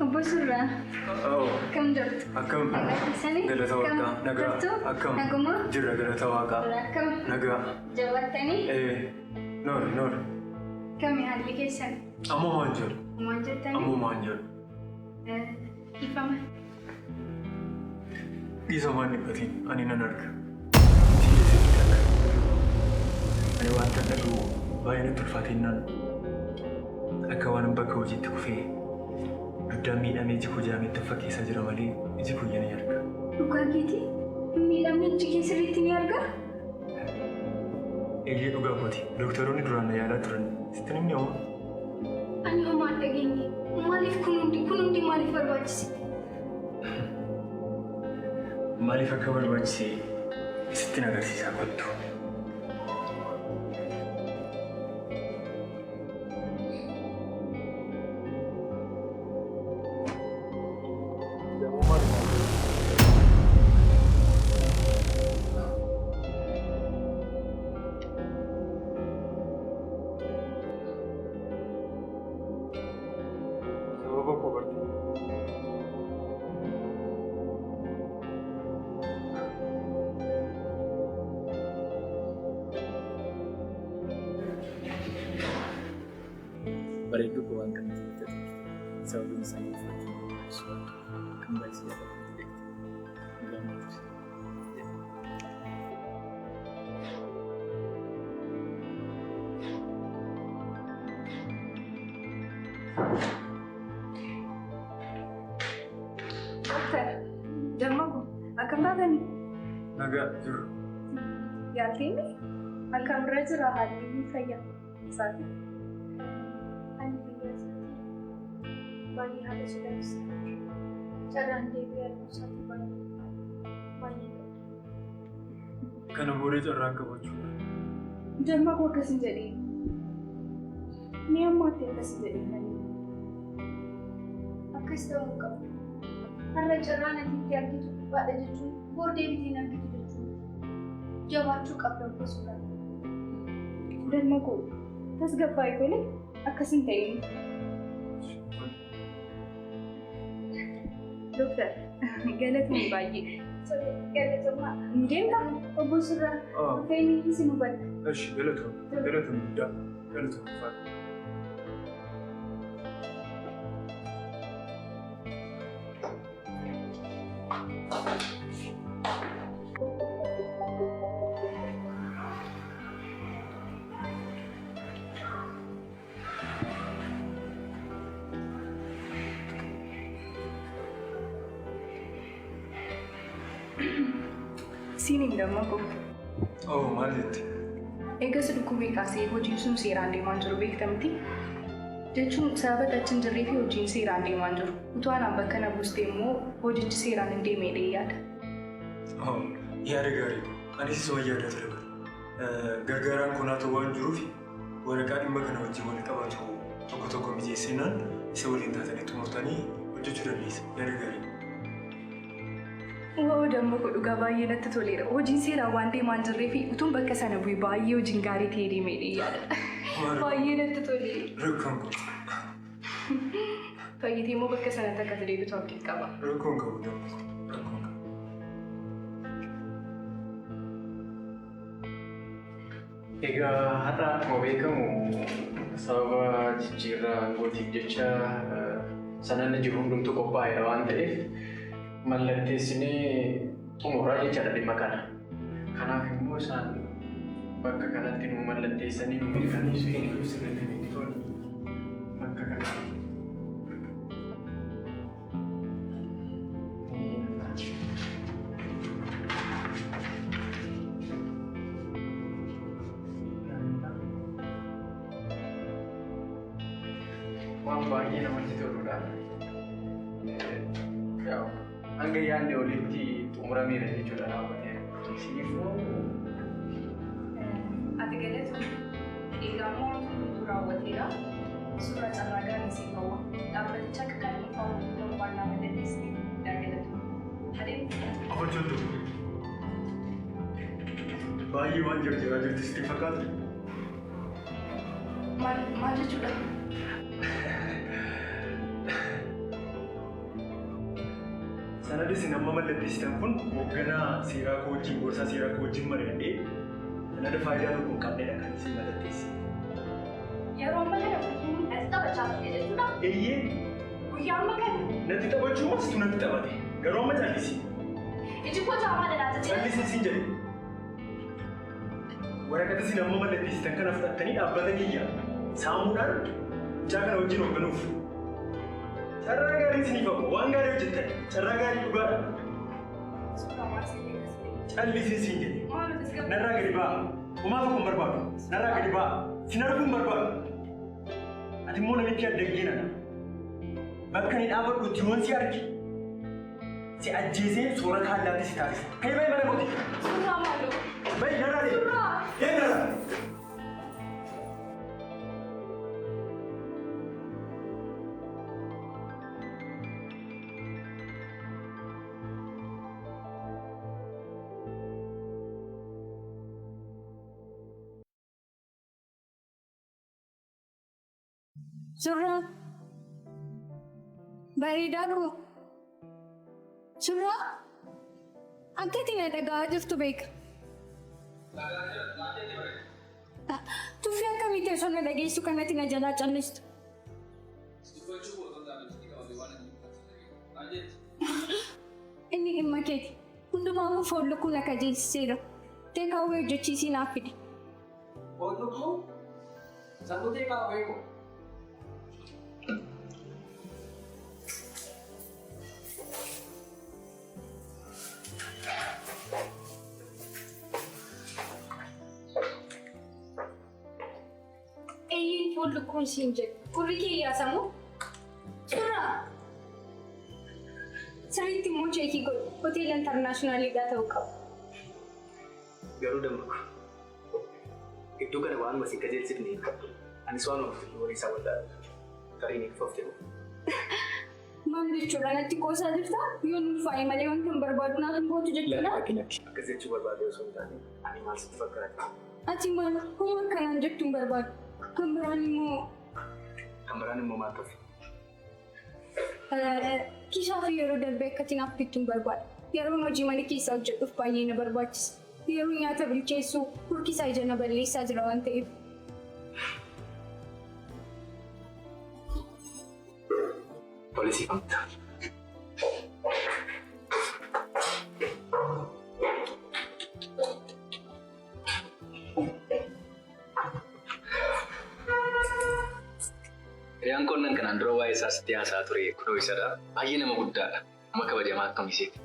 Speaker 5: Obbo Surraa. Akkam jirtu?
Speaker 8: Akkam. Galata Waaqaa. Nagaa. Akkam.
Speaker 5: Naguma?
Speaker 8: Jirra galata Waaqaa.
Speaker 5: Akkam?
Speaker 8: Nagaa.
Speaker 5: Jabaatanii?
Speaker 8: Noor.
Speaker 5: Kami haalli keessan?
Speaker 8: Amma maan jiru?
Speaker 5: Maal jettanii?
Speaker 8: Amma maan jiru?
Speaker 5: Ifama.
Speaker 8: Dhiisa maan dhiphatiin ani nan arga. Ani wanta dhaguu baay'ee natti ulfaatinnaan akka waan bakka hojiitti kufee guddaan miidhamee iji koo jaametti fakkeessaa jira malee iji koo ni arga.
Speaker 5: Dhugaa keeti? Miidhamni iji kee sirriitti ni argaa?
Speaker 8: Eeyyee dhugaa kooti. Doktoroonni duraan na yaalaa turan. Sitti nimni hoo?
Speaker 5: Ani homaa hin dhageenye. Maaliif kun hundi maaliif barbaachise?
Speaker 8: Maaliif akka barbaachise sittin agarsiisaa kottu.
Speaker 6: Bareedduu koo waan kana jettee sababiin isaanii uffatanii kan baay'isee jaallatanii
Speaker 9: Dokter, Jammaku, akkam taatanii?
Speaker 8: Nagaa jiru.
Speaker 9: Yaaltiini? Akkam irra jira haalli fayyaa isaati?
Speaker 5: Baay'ee haala sodaachisa. Carraan deebi'ee arguusaatti baay'ee
Speaker 8: Kana boodee carraan qabachuudha.
Speaker 9: Jammaku akkas hin jedhiin. Ni ammaatti akkas hin jedhiin.
Speaker 5: akkas ta'uu qabu. Har'a carraan atiitti argitu baadha jechuun booddee bitiin argitu jechuudha. Jabaachuu qabda obbo Surraa.
Speaker 9: Dammaku tasgabbaa'ii tole akkas hin ta'in. Dokter, galatoon baay'ee.
Speaker 5: Galatoomaa.
Speaker 9: Hin deemta?
Speaker 5: Obbo Surraa, dhufeenyi isin hubadha.
Speaker 8: Eshi, galatoon guddaa. Galatoon ulfaata.
Speaker 9: Siiniin dammaqu.
Speaker 8: Maal jetti?
Speaker 9: Eegas dhukkubee kaasee hojiin sun seeraan deemaa jiru beektamti. Jechuun sababa achi hin jirree fi hojiin seeraan deemaa jiru. Utuu anaan bakka na buustee immoo hojichi seeraan hin deemee yaada.
Speaker 8: Yaada gaarii. Anis isa wayyaa ture. Gargaaraan kun haa ta'u waan jiruuf waraqaa dhimma kana wajjin wal qabatu tokko mijeessinaan isa waliin taatanii xumurtanii hojjechuu dandeessa. Yaada gaarii.
Speaker 9: Waa dammaqu dhugaa baay'ee natti toleera. Hojiin seeraan waan deemaa hin jirree fi utuun bakka sana bu'ee baay'ee hojiin gaarii ta'ee deemee yaada. Baay'ee natti toleera.
Speaker 8: Rakkoon qabu.
Speaker 9: Fayyitee immoo bakka sanatti akka deebitu abdii qaba.
Speaker 8: Rakkoon qabu dammaqu. Rakkoon qabu.
Speaker 1: Egaa har'a akkuma beekamu sababa jijjiirraa aangootiif jecha sanaan jiru hundumtuu qophaa'eera waan ta'eef mallatteessinee xumuraa jechaadha dhimma kana. Kanaaf immoo isaan bakka kanatti nu mallatteessanii nu mirkaneessu eenyu sirriitti beektoonni bakka kanatti. Waan baay'ee namatti toludha. Hanga yaadne olitti xumurameera jechuudha raawwatee.
Speaker 9: Ati galatu egaa immoo raawwateera. Suuraa carraa gaarii siif hawwa. Dhaabbaticha akka kan dhuunfaa tokkoffaan nama dandeessee galatu.
Speaker 8: Hojjetu. Baay'ee waan jirtu sitti fakkaatu.
Speaker 9: Maal jechuudha?
Speaker 8: Sanadii isin amma mallatteessitan kun hoogganaa seeraa koo wajjin gorsaa seeraa koo wajjin mari'adhee sanada faayidaa tokko hin qabnedha kan isin mallatteessi.
Speaker 9: Yeroo amma kana natti taphachaa turte jechuudha?
Speaker 8: Eeyyee.
Speaker 9: Guyyaa amma kana?
Speaker 8: Natti taphachuu masitu natti taphate. Garuu amma callisi.
Speaker 9: Iji koo jaamaa dalaata jedhe.
Speaker 8: Callisi siin jedhe. Waraqata isin amma mallatteessitan kana fudhattanii dhaabbata kiyya saamuudhaan mucaa kana wajjin hoogganuuf. Carraa gaarii isiniif hafu waan gaarii hojjettan carraa gaarii dhugaadha. Callisii siin jedhe. Narraa gadi ba'a. Homaa tokko hin barbaadu. Narraa gadi ba'a. Sin arguu hin barbaadu. Ati immoo namichi addaggeedha. Bakka ni dhaabadhu yoon si arge. Si ajjeesee soora kaallaatti si taasisa. Ka'ii baay'ee mana kooti.
Speaker 9: Suuraa maaloo?
Speaker 8: Baay'ee narraa deema. Ee narraa.
Speaker 2: Surraa bareedaa dhufu. Surraa akkati na dhaga'aa jirtu beeka. Tuffii akkamitti osoo na dhageessu kanatti na jalaa callistu. Inni dhimma keeti. Hundumaa foolli kun akka jeessiseera. Teekaawwee hojjechiisii naaf fide.
Speaker 1: Foolli kun sammuu teekaawwee kun.
Speaker 2: Foolli kun siin jedhu. Gurri kee yaasamu. Suuraa. Sirriitti immoo cheekii godhu. Hoteela intarnaashinaaliidhaa ta'uu qabu.
Speaker 6: Garuu dammaqu. Iddoo kana waan masiin qajeelchifne hin qabu. Anis waan ofiif horii isaa waldaalu. Tarii ni fufte moo?
Speaker 2: Maal jechuudha natti qoosaa jirtaa? Yoo nuuf faayee malee wanta hin barbaadu naaf hin gootu jechuudha?
Speaker 6: Akkas jechuu barbaade osoo hin taane ani maal sitti fakkaata?
Speaker 2: Ati maal homa akkanaan jettuu hin barbaadu? Kan biraan immoo
Speaker 6: maal ta'uuf?
Speaker 2: Kishaa fi yeroo darbee akkatti naaf bittuu hin barbaadu. Yeroon hojii mana keessaa hojjedhuuf baay'ee na barbaachisa. Yeroo nyaata bilcheessuu hurkisaa ija na balleessaa jira waan ta'eef.
Speaker 6: Poolisii kamta. Riyaan qonnaan kanaan dura waa'ee isaas itti haasaa ture kunoo isadha. Baay'ee nama guddaadha. Nama kabajamaa akkamiseeti.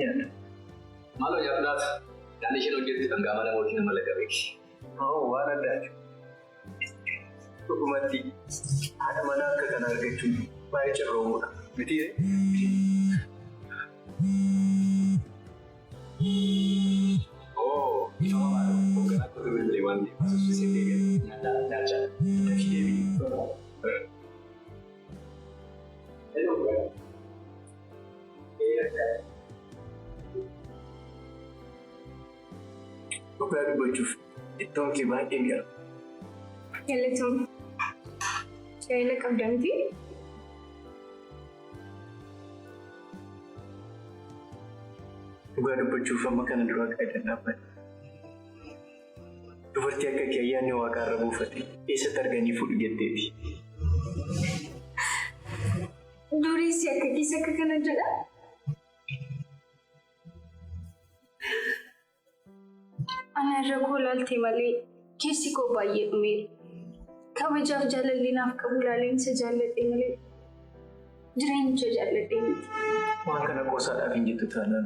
Speaker 1: nyaata.
Speaker 6: Maaloo nyaataas kan isheen hojjetti kan gaafa namooti nama laga beeki.
Speaker 1: Waan addaati. Dhugumatti haadha manaa akka kana argachuun baay'ee carroomuudha. Miti
Speaker 6: Hoogganaa akka bilbilee waan deemaa suffisee deebi'e nyaachaa dafii deebi'e.
Speaker 1: Dhugaa dubbachuuf ittoon kee baay'ee miira.
Speaker 9: Galatoom. Jaayila qabda miti?
Speaker 1: Dhugaa dubbachuuf amma kana duraa qaadaan dhaabbate. Dubartii akka kee ayyaanni waaqaa irra buufate eessatti arganii fuudhu jetteeti.
Speaker 9: Dureessi akka keessa akka kana jedha? Ana irra koo laaltee malee keessi koo baay'ee dhumeera. Kabajaaf jaalalli naaf qabu laaleensa jaalladhe malee jireenya jaalladhe miti.
Speaker 1: Waan kana qoosaadhaaf hin jettu taanaan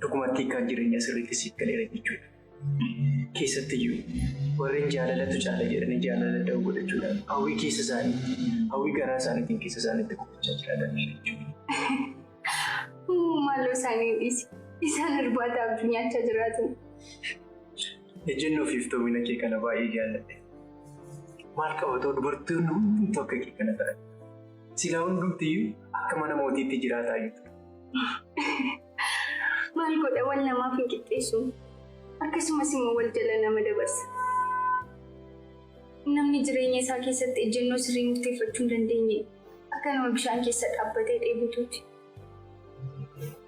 Speaker 1: dhugumatti kan jireenya sirriitti siif galeera jechuudha. Keessattiyyuu warreen jaalalatu caala jedhanii jaalala da'oo godhachuudhaan hawwii keessa isaanii hawwii garaa isaaniitiin keessa isaaniitti guddachaa jiraatan jechuudha.
Speaker 9: Maaloo isaanii dhiisi. Isaan irbaata abjuu nyaachaa jiraatan.
Speaker 1: Ejjennoo fi iftoomina kee kana baay'ee jaalladhe. Maal qabatoo dubartoonni hundi tokko kee kana ta'a. Silaa hundumtiyyuu akka mana mootiitti jiraataa jirtu.
Speaker 9: Maal godha wal namaaf hin qixxeessu. Akkasumas immoo wal jala nama dabarsa. Namni jireenya isaa keessatti ejjennoo sirrii murteeffachuu hin dandeenye akka nama bishaan keessa dhaabbatee dheebutuuti.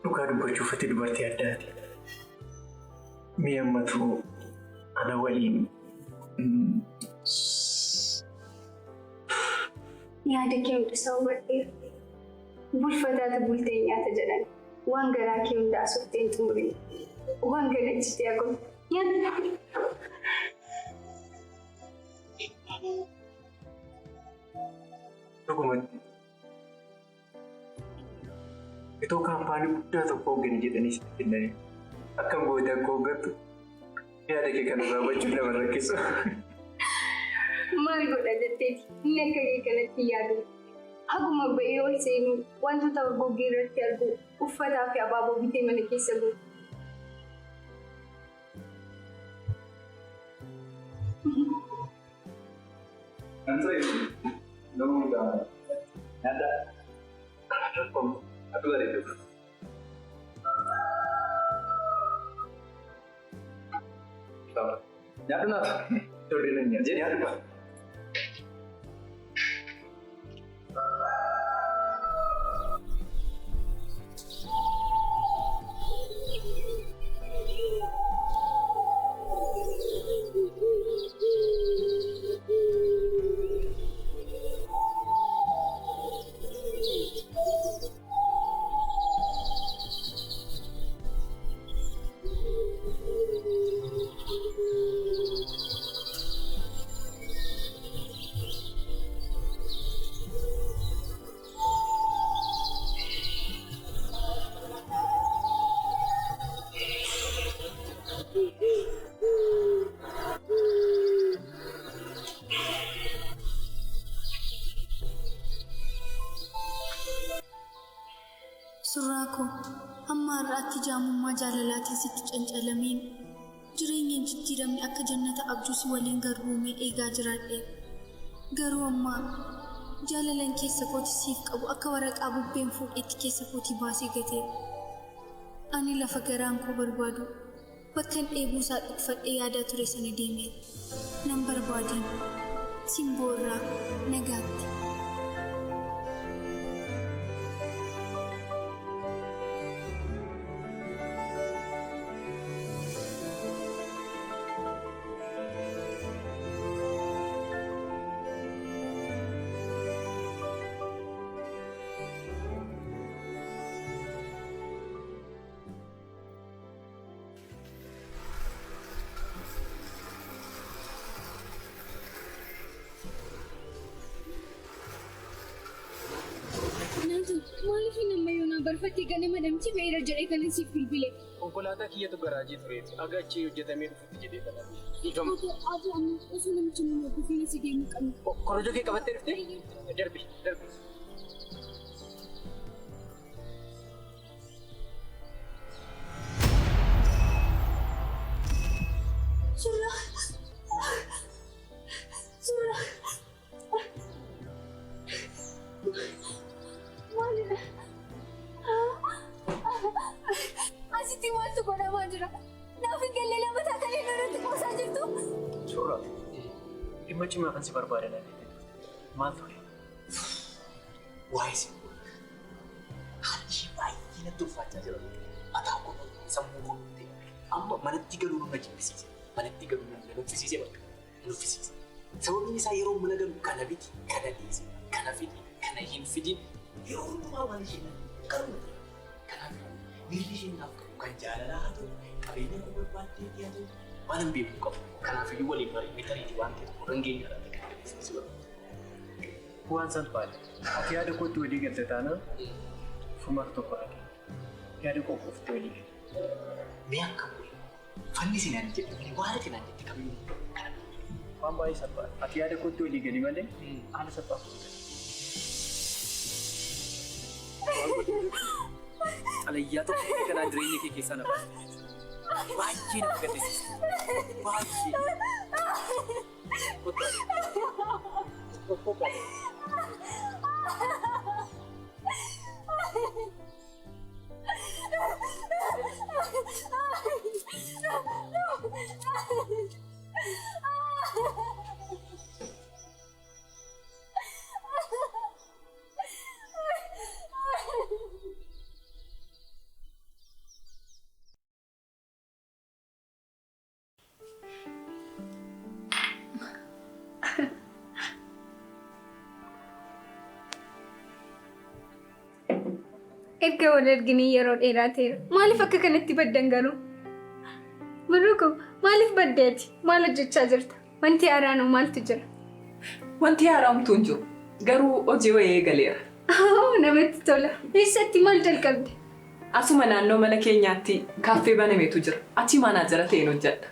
Speaker 1: Dhugaa dubbachuuf ati dubartii addaati. Mee ammatu ana waliin
Speaker 9: yaada kee hundisaa hubadheera. Bulfataatu bultee nyaata jedhan waan garaa kee hundaa softee hin xumurin. Waan galaachitee agoon nyaata.
Speaker 1: Dhugumatti itoo kaampaanii guddaa tokko hoogganaa jedhanii sitti kennanii akkam gootee akka hooggattu yaada kee kana raawwachuun nama rakkisa.
Speaker 9: Maal godha jetteeti inni akka kee kanatti yaadu. Haguma ba'ee ol seenu wantoota goggee irratti argu uffataa fi abaaboo bitee mana keessa guutu.
Speaker 6: Nyaata naaf.
Speaker 1: Tolina nyaata.
Speaker 6: Jadi apa?
Speaker 2: Suuraa koo hamma har'aatti jaamummaa jaalalaatiin sitti cancalameen jireenyaan jijjiiramne akka jannata abjuus waliin garbuumee eegaa jiraadhe. Garuu ammaa jaalalan keessa kooti siif qabu akka waraqaa bubbeen fuudhetti keessa kootii baasee gatee. Ani lafa garaan koo barbaadu bakkan dheebuusaa dhugfadhee yaadaa ture sana deemee nan barbaadeen simboo irraa nagaatti. Karoorfatee ganama namti beera jedhee kan siif bilbile.
Speaker 1: Konkolaataa kiyyatu garaajii tureeti. Aga achii hojjetamee dhufutti jedhee kadhate. Dhiifama.
Speaker 2: Ati amma osoo namichi nama gufiin si deemu qabna.
Speaker 1: Korojoo kee qabattee dhuftee? Darbi.
Speaker 2: Suuraa. Maalidha? Asitti maaltu godhamaa jira? Naaf hin galle lama taakalee irratti qoosaa jirtu?
Speaker 1: Suuraa. Dhimma cimaa kan si barbaadan maal ture?
Speaker 6: Waa'ee si haalli baay'ee natti ulfaachaa jira. Mataa koo sammuu koo ta'e amma manatti galuu nu jibbisiise. Manatti galuu nu nuffisiise bakka nuffisiise. Sababni isaa yeroo mana galu kana biti, kana dhiise, kana fidi, kana hin fidin yeroo hundumaa waan isheen qabu. Kanaaf miirri isheen naaf qabu kan jaalalaa haa ta'u, qabeenya nama barbaaddee haa ta'u, waan hin beeknu qabu. Kanaaf iyyuu waliin marii mitariitii waan ta'eef rangeenya irratti kan adeemsisu.
Speaker 1: Waan salphaadha. Ati yaada kootti walii galte taanaan furmaata tokko argina. Yaada koo qofti walii galte.
Speaker 6: Mee akka fannisi naan jedhu waan ati naan jette kamiyyuu kana
Speaker 1: waan baay'ee salphaadha. Ati yaada kootti walii gali malee haala salphaa fuudhata. Alayyaa tokko kanaa jireenya kee keessaa na baasee baay'ee na gaddisiisa. Baay'ee. Tokko qaba.
Speaker 5: Erga wal arginee yeroo dheeraa ta'eera. Maaliif akka kanatti baddan garuu? Baruuko maaliif baddeeti? Maal hojjechaa jirta? Wanti haaraan maaltu jira?
Speaker 7: Wanti haaraamtu hin jiru. Garuu hojii wayii eegaleera.
Speaker 5: Namatti tola. Eessatti maal jalqabde?
Speaker 7: Asuma naannoo mana keenyaatti kaaffee banameetu jira. Achi maanaajara ta'een hojjedha.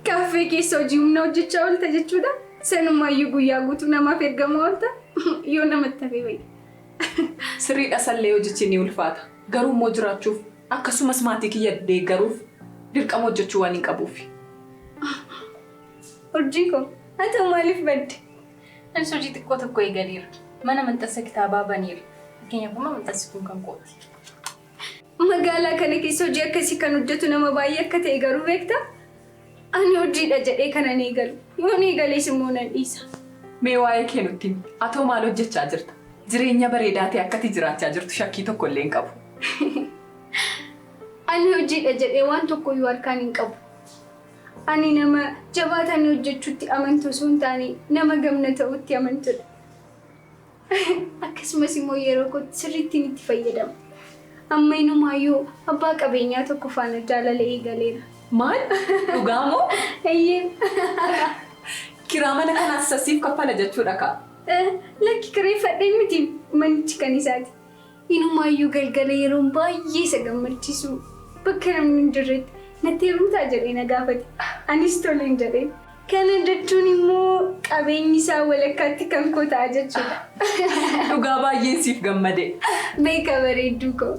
Speaker 5: Kaaffee keessa hojii humna hojjechaa oolta jechuudha? Sanumaayyuu guyyaa guutuu namaaf ergama oolta? Yoo namatti hafee wayii.
Speaker 7: Sirriidha sallee hojichi ni ulfaata. Garuu immoo jiraachuuf akkasumas maatii kiyya deeggaruuf dirqama hojjechuu waan hin qabuuf.
Speaker 5: Hojii koo ati maaliif badde?
Speaker 2: Anis hojii xiqqoo tokko eegaleera. Mana maxxansa kitaabaa baneera. Fakkeenyaaf amma maxxansi kun kan kooti.
Speaker 5: Magaalaa kana keessa hojii akkasii kan hojjetu nama baay'ee akka ta'e garuu beektaa? Ani hojiidha jedhee kanan eegalu. Yoon eegalees immoo nan dhiisa.
Speaker 7: Mee waa'ee kee nutti himi. Atoo maal hojjechaa jirta? Jireenya bareedaa ta'e akkati jiraachaa jirtu shakkii tokko illee hin qabu.
Speaker 5: Ani hojiidha jedhee waan tokkoyyuu harkaan hin qabu. Ani nama jabaatanii hojjechuutti amantu osoo hin taane nama gamna ta'utti amantudha. Akkasumas immoo yeroo kootti sirriitti itti fayyadama. Amma inumaayyuu abbaa qabeenyaa tokko faana jaalala eegaleera.
Speaker 7: Maal? Dhugaa moo?
Speaker 5: Eeyyee.
Speaker 7: Kiraa mana kanaas sasiif kaffala jechuudha kaa?
Speaker 5: Lakki kireeffadhee miti manichi kan isaati. Inumaayyuu galgala yeroon baay'ee isa gammachiisu bakka namni hin jirretti natti heerumtaa jedhee na gaafate. Anis tole hin jedheen. Kana jechuun immoo qabeenyi isaa walakkaatti kan koo ta'a jechuudha.
Speaker 7: Dhugaa baay'een siif gammade.
Speaker 5: Beeka bareedduu koo.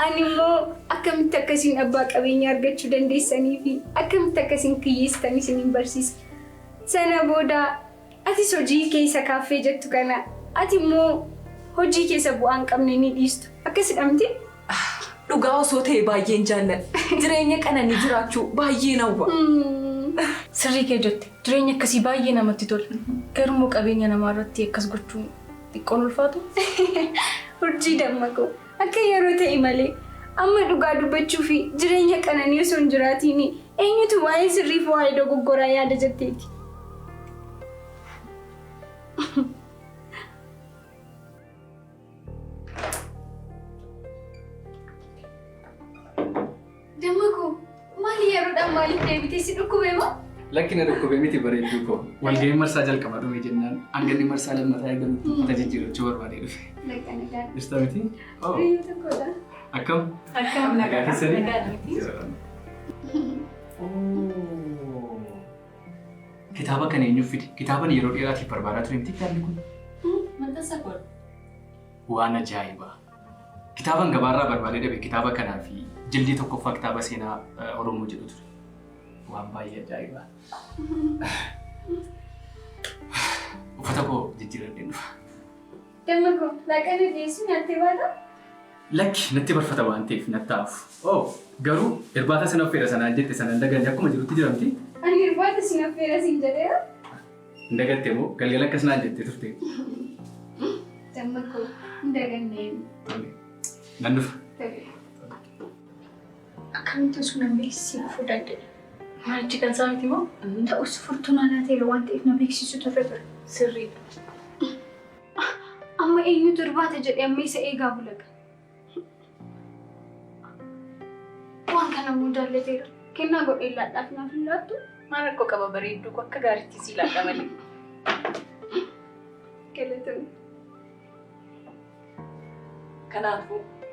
Speaker 5: Ani immoo akkamitti akkasiin abbaa qabeenyaa argachuu dandeessanii fi akkamitti akkasiin kiyyeessitanii isiniin barsiisa. Sana booda atis hojii keessa kaaffee jettu kana ati immoo hojii keessa bu'aa hin qabne ni dhiistu. Akkasidha miti?
Speaker 7: Dhugaa osoo ta'e baay'een jaalladha. Jireenya qananii jiraachuu baay'ee nawwa.
Speaker 2: Sirrii kee jette. Jireenya akkasii baay'ee namatti tola. Garuu qabeenya namaa irratti akkas gochuun xiqqoon ulfaatu.
Speaker 5: Hojii dammaqoo. Akka yeroo ta'e malee amma dhugaa dubbachuu fi jireenya qananii osoo hin jiraatiin eenyutu waa'ee sirrii fi waa'ee dogoggoraa yaada jetteeti. Dammaqoo maali yeroodhaan maaliif deebitee si dhukkubee moo?
Speaker 6: Lakkina dhukkubee miti bareedduu koo. Walgahii marsaa jalqaba dhume jennaan hanganni marsaa lammataa eegalutti tajaajiluutti barbaadee dhufe. Dhirta miti? Akkam?
Speaker 9: Akkam nagaa
Speaker 6: miti? Kitaaba kana eenyuuf fide? Kitaaban yeroo dheeraatiif barbaadaa ture miti kitaabni kun?
Speaker 9: Maxxansa kun.
Speaker 6: Waan ajaa'ibaa. Kitaaban gabaarraa barbaadee dhabe kitaaba kanaa fi jildii tokkoffaa kitaaba seenaa Oromoo jedhu ture. Waan baay'ee ajaa'ibaa. Uffata koo jijjiirradheen dhufa.
Speaker 9: Damma koo laaqana dhiyeessu nyaattee baata?
Speaker 6: Lakki natti barfata waan ta'eef natti hafu. Garuu irbaata sin affeera sanaan jette sanaan daganne akkuma jirutti jiramti.
Speaker 9: Ani irbaata sin affeera sin jedheera.
Speaker 6: Hin dagatte moo galgala akkas naan jettee turte.
Speaker 9: Damma koo hin dagannee.
Speaker 6: Nan dhufa.
Speaker 9: Akkamitti osoo na beeksisee fudhadhe. Maalichi kan isaa miti moo? Ta'us furtuunaa laateera waan ta'eef na beeksisu turre bira. Sirriidha. Amma eenyutu irbaata jedhee amma isa eegaa bulaga. Waan kana mudaalleteera. Kennaa godhee laadhaaf naaf hin laattu.
Speaker 7: Maal rakkoo qaba bareedduu akka gaariitti sii laadha malee.
Speaker 9: Galatoomi.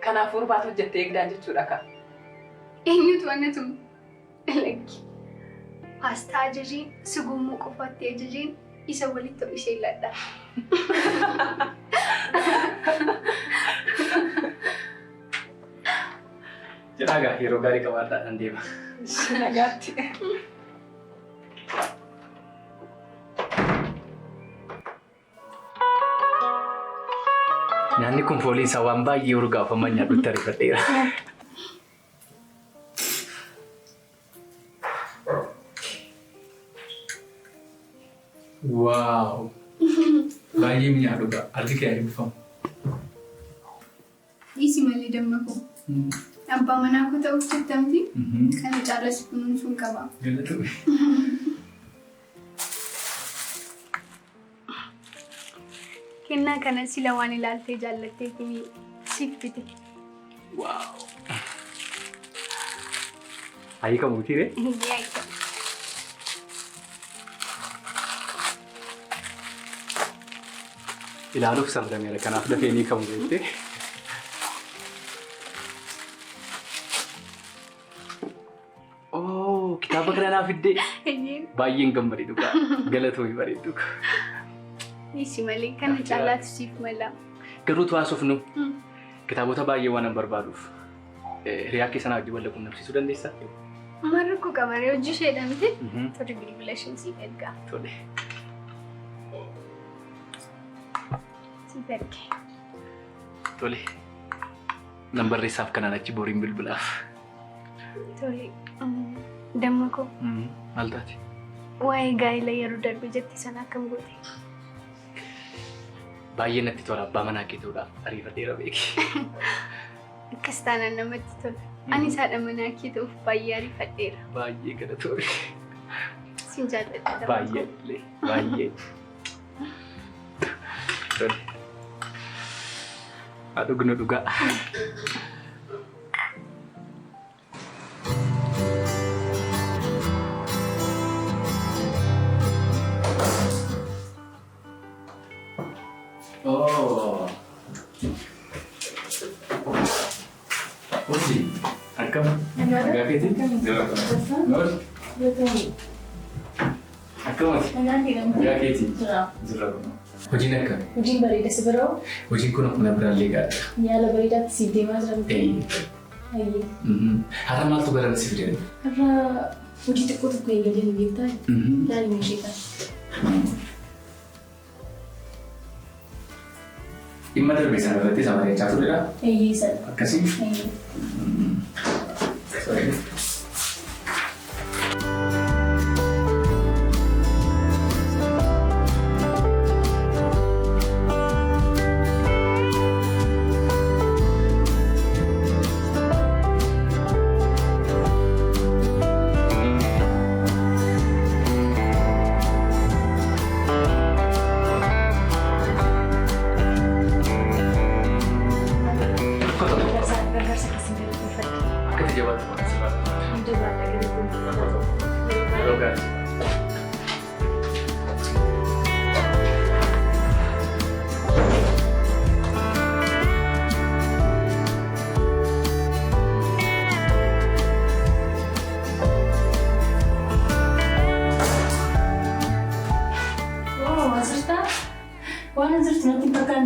Speaker 7: Kanaafuu irbaata hojjettee eegdaa jechuudha ka.
Speaker 9: Eenyutu annatu lakki. Paastaa ajajiin sugummoo qofaatti ajajiin isa walitti ta'u ishee laadhaa.
Speaker 6: Jedhaa yeroo gaarii qabaadhaan deema.
Speaker 7: Nagaatti.
Speaker 6: Nyaanni kun fooliin isaa waan baay'ee urgaafaman nyaadhutti ariifadheera. Wow! Baay'ee mi'aadhuudha. Harki kee ariifamu.
Speaker 9: Dhiisi malee damma koo. Abbaa manaa koo ta'uuf jettamti. Kana caalas kunuunsuun qaba.
Speaker 6: Galatoomi.
Speaker 9: Kennaa kana sila waan ilaaltee jaallattee siif fite.
Speaker 6: Wow! Ayii kan mutiire? Ilaaluuf samdameera kanaaf dafee ni kamu jettee. Kitaaba kana naaf fiddee baay'een gammadee dhugaa galatoomi bareedduu.
Speaker 9: Dhiisi malee kana caalaatu siif mala.
Speaker 6: Garuu haasofnu kitaabota baay'ee waan an barbaaduuf hiriyaa keessanaa wajjin wal quunnamsiisuu dandeessaa?
Speaker 9: Marri koo qabaree hojii isheedha miti? Tole bilbila isheen siif ergaa.
Speaker 6: Tole.
Speaker 9: Siif ergee.
Speaker 6: Tole. Nan barreessaaf kanaan achi boriin bilbilaaf.
Speaker 9: Tole. Damma koo.
Speaker 6: Maal taate?
Speaker 9: Waa'ee gaa'ela yeroo darbe jetti sana akkam goote?
Speaker 6: Baay'ee natti tola abbaa manaa kee ta'uudhaaf ariifadheera beeki.
Speaker 9: Akkas taanaan namatti tola. Anis haadha manaa kee ta'uuf baay'ee ariifadheera.
Speaker 6: Baay'ee galatoomi.
Speaker 9: Sin jaalladha.
Speaker 6: Baay'ee illee baay'ee. Tole. Haa dhugnu dhugaa. Akkam? Nagaa keetii? Noor? Akkam? Nagaa keetii? Jirra kun. Hojiin akkam?
Speaker 10: Hojiin bareeda si biroo?
Speaker 6: Hojiin kun akkuma biraallee gaadha.
Speaker 10: Yaala bareedaatti siif deemaa jira.
Speaker 6: Ayyee. Har'a maaltu garaan siif jedhame?
Speaker 10: Har'a hojii xiqqoo tokko eegalee nu beektaa? Yaali meesheetaa.
Speaker 6: Dhimma darbe sana irratti isa mari'achaa turedha?
Speaker 10: Eeyyee sana.
Speaker 6: Akkasii? Sorry. Jawaban sebab. Hello guys.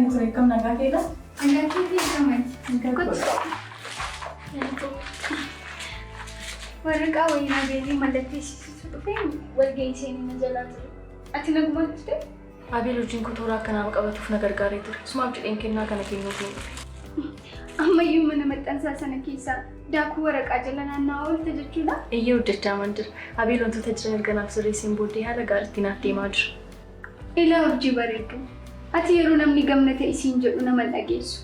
Speaker 10: Akkamitti ture kam nagaa keedha?
Speaker 9: Nagaa keetii akkamitti? Waraqaa wayinaa beelii mallatteessisiisu dhufee walga'ii seenii na jalaa ture. Ati naguma dhuftee?
Speaker 10: Abeel wajjin kutuuraa akkanaama qabatuuf na gargaaree ture. Sumaaf jedheen kennaa kana kennuuf hin dhufe.
Speaker 9: Ammayyuu mana maxxansaa sana keessaa daakuu waraqaa jala naanna'aa oolte jechuudha.
Speaker 10: Iyyee hojjechaa mandira. Abeel wantoota jiran erganaaf sirreessiin booddee haala gaariitti naaf deemaa jira.
Speaker 9: Ilaa hojii bareedu. Ati yeroo namni gamnate isiin jedhu nama dhageessu.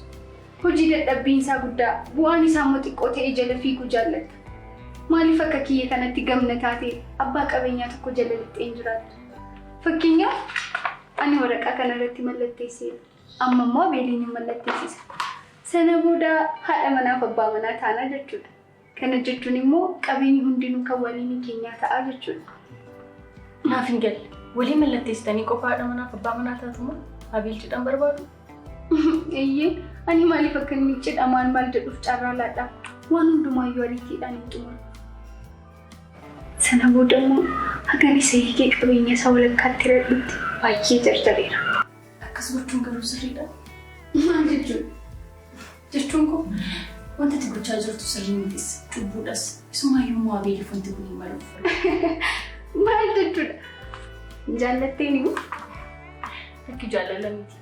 Speaker 9: Hojii dadhabbiin isaa guddaa bu'aan isaa immoo xiqqoo ta'e jala fiiguu jaallatta. Maaliif akka kiyya kanatti gamnataa ta'e abbaa qabeenyaa tokko jala lixxeen jiraattu? Fakkeenyaaf ani waraqaa kanarratti mallatteesseera. Amma immoo Abeeliin hin mallatteessisa. Sana booda haadha manaaf abbaa manaa taanaa jechuudha. Kana jechuun immoo qabeenyi hundinuu kan waliin keenyaa ta'a jechuudha.
Speaker 10: Naaf hin galle. Walii mallatteessitanii qofa haadha manaaf abbaa manaa taatumoo Abeel cidhaan barbaadu?
Speaker 9: Iyyee ani maaliif akka inni cidhamaan maal jedhuuf carraa laadhaa? Waan hundumaayyuu ariitiidhaan hin xumuru. Sana booda immoo hagan isa hiikee qabeenya isaa walakkaatti radhutti baay'ee jarjareera.
Speaker 10: Akkas gochuun garuu sirriidha.
Speaker 9: Maal jechuudha?
Speaker 10: Jechuun kun wanta ati gochaa jirtu sirrii mitis cubbuudhas. Isumaayyuu immoo Abeeliif wanti kun hin maluuf.
Speaker 9: Maal jechuudha? Jaallatteen immoo?
Speaker 10: Fakki jaalala miti.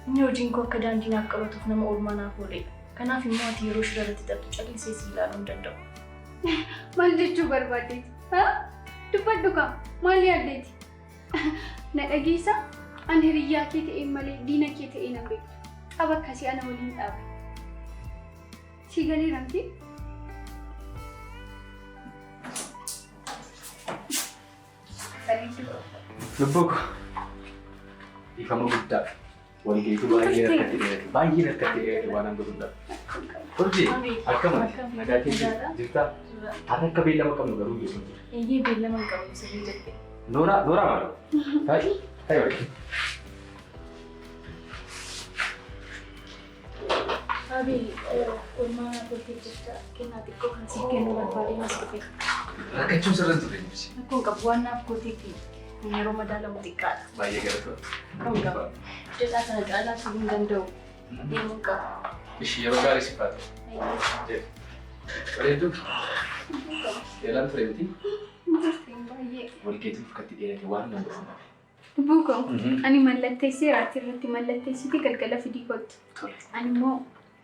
Speaker 10: Inni hojiin koo akka daandii naaf qabatuuf nama oolmaa naaf ooledha. Kanaaf immoo ati yeroo shira irratti taphattu callisee si ilaaluu hin danda'u.
Speaker 9: Maal jechuu barbaaddeeti? Dubbadhu kam? Maal yaaddeeti? Na dhageessa? Ani hiriyyaa kee ta'een malee diina kee ta'ee nan beektu. Qaba akkasii ana waliin dhaaba. Si galeeramti?
Speaker 6: Lubbuu ko ifama guddaa walgeetu baay'ee rakkatti dheerate waan hanga guddaa. Hojii akkama nagaa keessa jirtaa? Haala akka beellama qabnu garuu beekamu jira.
Speaker 10: Iyyee beellama hin qabu sirrii jettee.
Speaker 6: Nooraa maal? Ta'i waliin.
Speaker 10: Abeel oolmaa toltee jirta kennaa xiqqoo kan siif kennuu barbaadee mas dhufe.
Speaker 6: Rakkachuun sirriin ture miti.
Speaker 10: Rakkoon qabu waan naaf gooteefi yeroo madaalamu xiqqaadha.
Speaker 6: Baay'ee galatoomi.
Speaker 10: Kan qaba. Jedhaa kana caalaa turuu hin danda'u. Deemuu qaba.
Speaker 6: Ishii yeroo gaarii si faatu. Bareedduu. Yeelaan ture miti. Walgeetuuf akkatti dheerate waan nan godhamu.
Speaker 9: Lubbuu koo ani mallatteessee raatti irratti mallatteessiti galgala fidii kottu. Ani immoo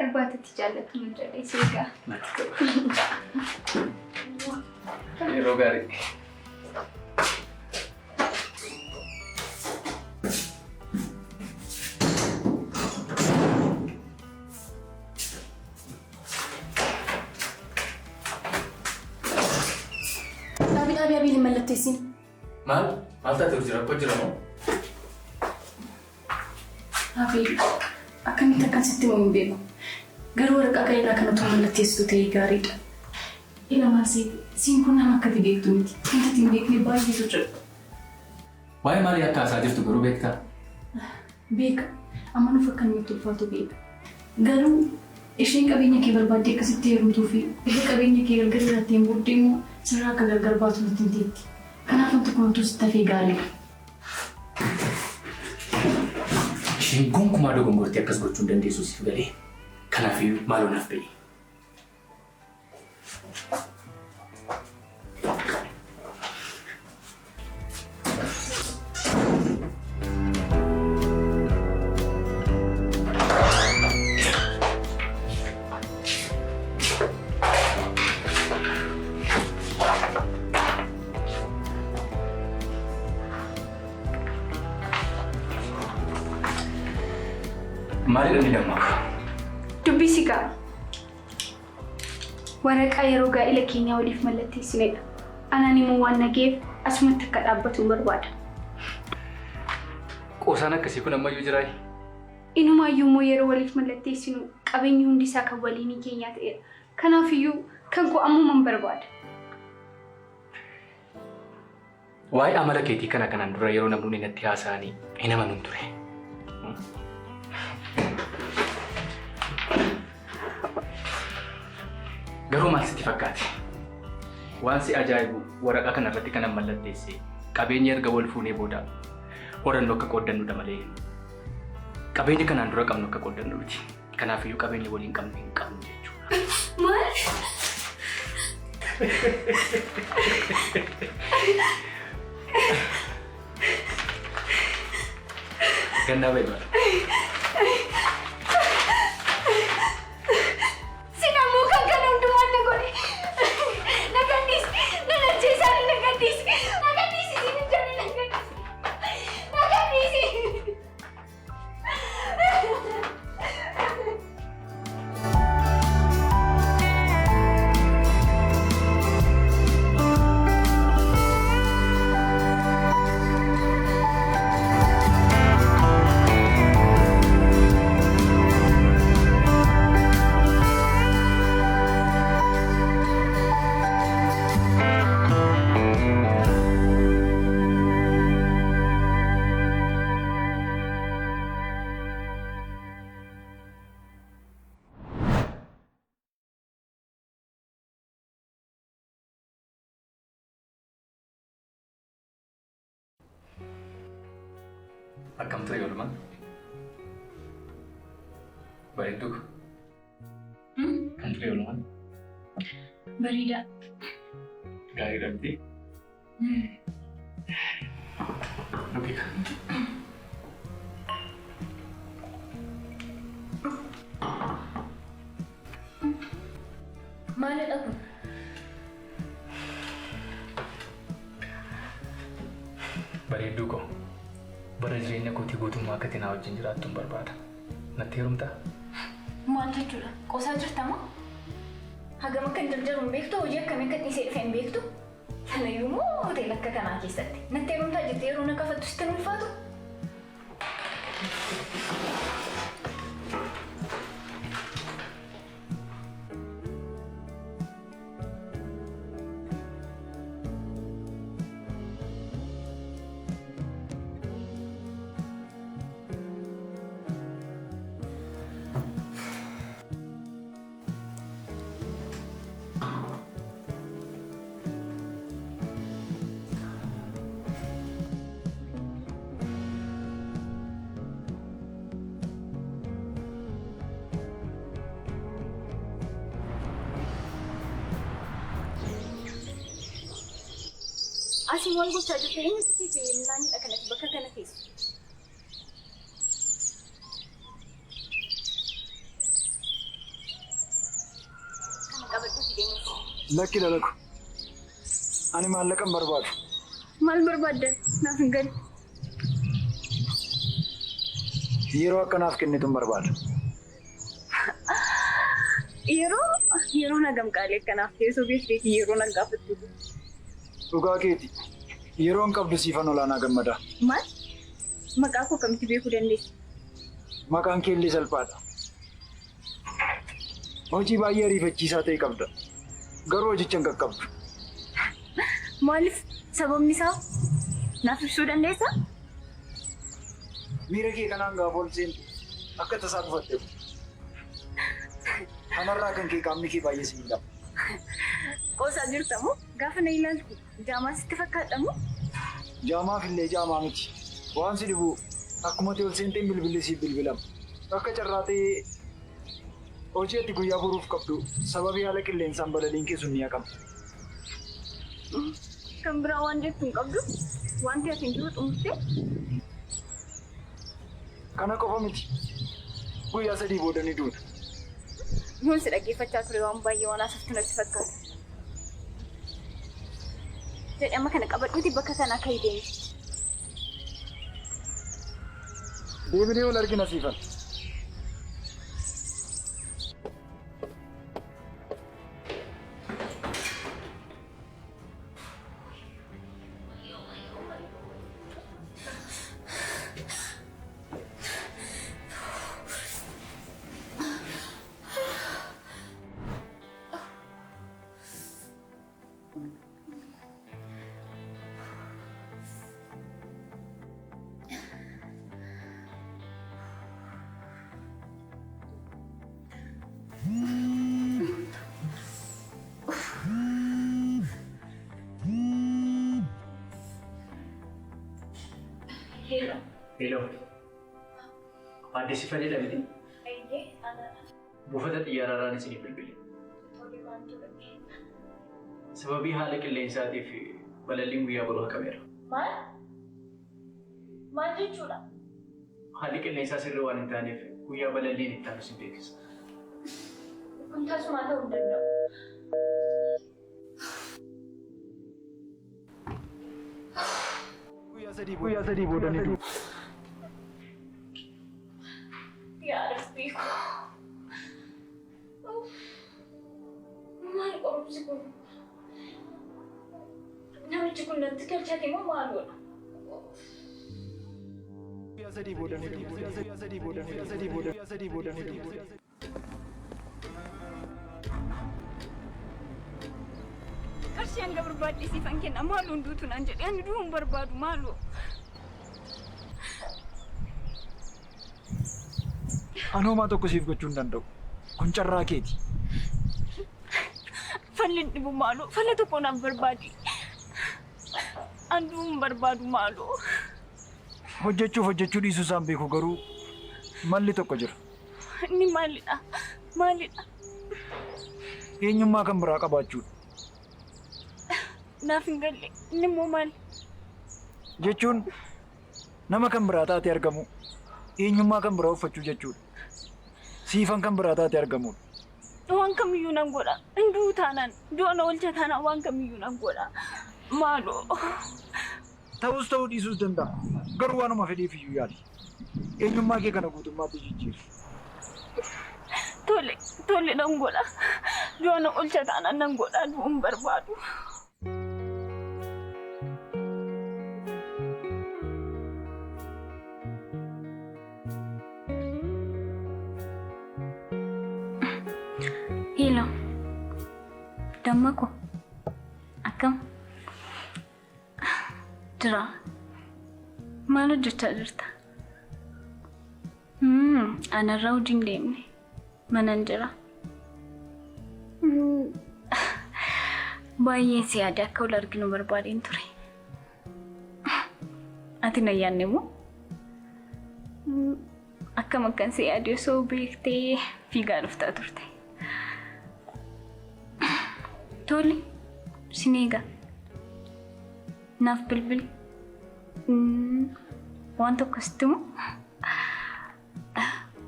Speaker 9: irbaatatti jaallattu nu jedhee seegaa.
Speaker 6: Yeroo gaarii.
Speaker 10: Abeeliin mallatteessin.
Speaker 6: Maal taatee jira? Akkoo jira moo?
Speaker 10: Abeel akkamitti akkasitti moo hin beeku. Garuu waraqaa kanarraa kan otoo mallatteessitu ta'ee gaariidha. Ila maal siin kun nama akkati beektu miti. Wanta hin beekne baay'eetu jira.
Speaker 6: Waa'ee maalii akka haasaa jirtu garuu beektaa?
Speaker 10: Beeka. Amma nuuf akkamitti ulfaatu beeka. Garuu isheen qabeenya kee barbaaddee akkasitti heerumtuu fi ishee qabeenya kee gargar irratti hin booddee immoo sirraa akka gargar baatu nutti hin teetti. Kanaaf wanti kun utuu sitti hafee gaariidha.
Speaker 6: Isheen gonkumaa dogongortee akkas gochuu hin dandeessu siif galee. Kanaafiyyuu maaloo naaf ba'i. Maalidha ni dammaqa?
Speaker 9: Dubbisi gaa. Waraqaa yeroo gaa'ila keenyaa waliif mallatteessinedha. Anaan immoo waan nageef asumatti akka dhaabbatu barbaada.
Speaker 6: Qoosaan akkasii kun ammayyuu jiraa?
Speaker 9: Inumaayyuu immoo yeroo waliif mallatteessinu qabeenyi hundi isaa kan waliinii keenyaa ta'edha. Kanaafiyyuu kan go'amuman barbaada.
Speaker 6: Waa'ee amala keetii kana kanaan dura yeroo namoonni natti haasa'anii hin amanuun ture. Garuu maal sitti fakkaate? Waan si ajaa'ibu waraqaa kanarratti kanan mallatteesse qabeenya erga wal fuunee booda horannoo akka qooddannudha malee. Qabeenya kanaan dura qabnu akka qoodannuuti. Kanaafiyyuu qabeenya waliin qabnu hin qabnu jechuudha.
Speaker 2: Maal?
Speaker 6: Ganda baik, Pak.
Speaker 2: Sinamukan ka ng dumating ko ni. Nagatis! Nanandiyan nagatis! Nagatis! Sinidyan na nagatis! Nagatis!
Speaker 6: Akkam ture oolmaa? Bareedduu ko. Kan ture oolmaa?
Speaker 2: Bareeda.
Speaker 6: Gaarii dhabdee? Nuti kan.
Speaker 2: Maalidha kun?
Speaker 6: Bareedduu ko. Bara jireenya kootii guutummaa akka tinaa wajjin jiraattuun barbaada. Natti heerumtaa?
Speaker 2: Maal jechuudha? Qosaa jirta moo? Hagam akka hin jarjaruun beektu hojii akkamii akka dhiisee dhufeen beektu? Sanayyuu moo hoteela akka kanaa keessatti? Natti heerumtaa jettee yeroo na kafattu sitti hin ulfaatu? Asii wal gochaa jirtu eenyutu siif naannidha kanatti bakka kana keessa? Kana qabadhuuti deemuuti.
Speaker 8: Lakki dalagu. Ani maallaqan barbaadu.
Speaker 2: Maal barbaaddan? Naaf hin galu.
Speaker 8: Yeroo akkanaaf kennituun barbaada.
Speaker 2: Yeroo nagam qaalee akkanaaf teessoo beekteeti yeroo nan gaafattuuti.
Speaker 8: Dhugaa keeti. Yeroon qabdu siifan olaanaa gammada.
Speaker 2: Maal? Maqaa koo kamitti beekuu dandeessi?
Speaker 8: Maqaan kee illee salphaadha. Hojii baay'ee ariifachiisaa ta'e qabda. Garuu hojicha hin qaqqabdu.
Speaker 2: Maaliif? Sababni isaa? Naaf ibsuu dandeessaa?
Speaker 8: Miira kee kanaan gaafa ol seentu akka tasaa dhufatte. Kanarraa kan kee qaamni kee baay'ee si miidhama.
Speaker 2: Qoosaa jirta moo? Gaafa na ilaaltu jaamaa sitti fakkaata moo?
Speaker 8: Jaamaaf illee jaamaa miti. Waan si dhibu akkuma ol seenteen bilbilli siif bilbilama. Akka carraa ta'ee hojii ati guyyaa boruuf qabdu sababii haala qilleensaan balaliin keessu ni haqama.
Speaker 2: Kan biraa waan jettu hin qabdu? Wanti ati hin jiru xumurtee?
Speaker 8: Kana qofa miti. Guyyaa 3 booda ni duuta.
Speaker 2: Nuun si dhaggeeffachaa ture waan baay'ee waan asaftu natti fakkaata. Jedhama kana qabadhuuti bakka kanaa ka'ii deemi.
Speaker 8: Deebinee wal argina siifan.
Speaker 1: Addisi fedhe dhabde.
Speaker 2: Ayyee ana.
Speaker 1: Buufata xiyyaaraaraan isinii bilbile.
Speaker 2: Tole maantu dhabe?
Speaker 1: Sababii haala qilleensaatiif balalliin guyyaa boruu haqameera.
Speaker 2: Maal? Maal jechuudha?
Speaker 1: Haalli qilleensaa sirrii waan hin taaneef guyyaa balalliin itti aanu sin beeksisa.
Speaker 2: Kun tasumaa ta'uu hin danda'u.
Speaker 8: Guyyaa sadii booda ni duuba.
Speaker 2: Yaa Rabbii ko. Maal qorumsi kun? Namichi kun natti galchate moo maaloodha?
Speaker 8: Guyyaa sadii booda ni duuba. Guyyaa sadii booda ni duuba.
Speaker 2: Qarshii hanga barbaadisiifan kenna maaloo hunduutu naan jedhe ani du'uu hin barbaadu maaloo.
Speaker 8: Ani homaa tokko siif gochuu hin danda'u. Kun carraa keeti.
Speaker 2: Falli hin dhibu maaloo falla tokko naaf barbaadi. Ani du'uu hin barbaadu maaloo.
Speaker 8: Hojjechuu dhiisuu isaan beeku garuu malli tokko jira.
Speaker 2: Inni maalidha? Maalidha?
Speaker 8: Eenyummaa kan biraa qabaachuudha.
Speaker 2: Naaf hin galle inni immoo maali?
Speaker 8: Jechuun nama kan biraa taate argamu eenyummaa kan biraa uffachuu jechuudha. Siifan kan biraa taate argamudha.
Speaker 2: Waan kamiyyuu nan godha. Hinduu taanaan du'a na oolcha taanaan waan kamiyyuu nan godha. Maaloo.
Speaker 8: Ta'us ta'uu dhiisuus danda'a. Garuu waanuma fedheef iyyuu yaali. Eenyummaa kee kana guutummaatti jijjiiri.
Speaker 2: Tole nan godha. Du'a na oolcha taanaan nan godha du'uu hin barbaadu. Hilo, dammaku, akkam, jira, maal hojjechaa jirta? Anarraa hojiin deemne, manan jira. Baay'ee si yaade akka wal arginu barbaadeen ture. Ati na yaadne moo? Akkam akkan si yaade osoo beektee fiigaa dhuftaa turte. Tole, sineega. Naaf bilbil. Waan tokko sitti moo?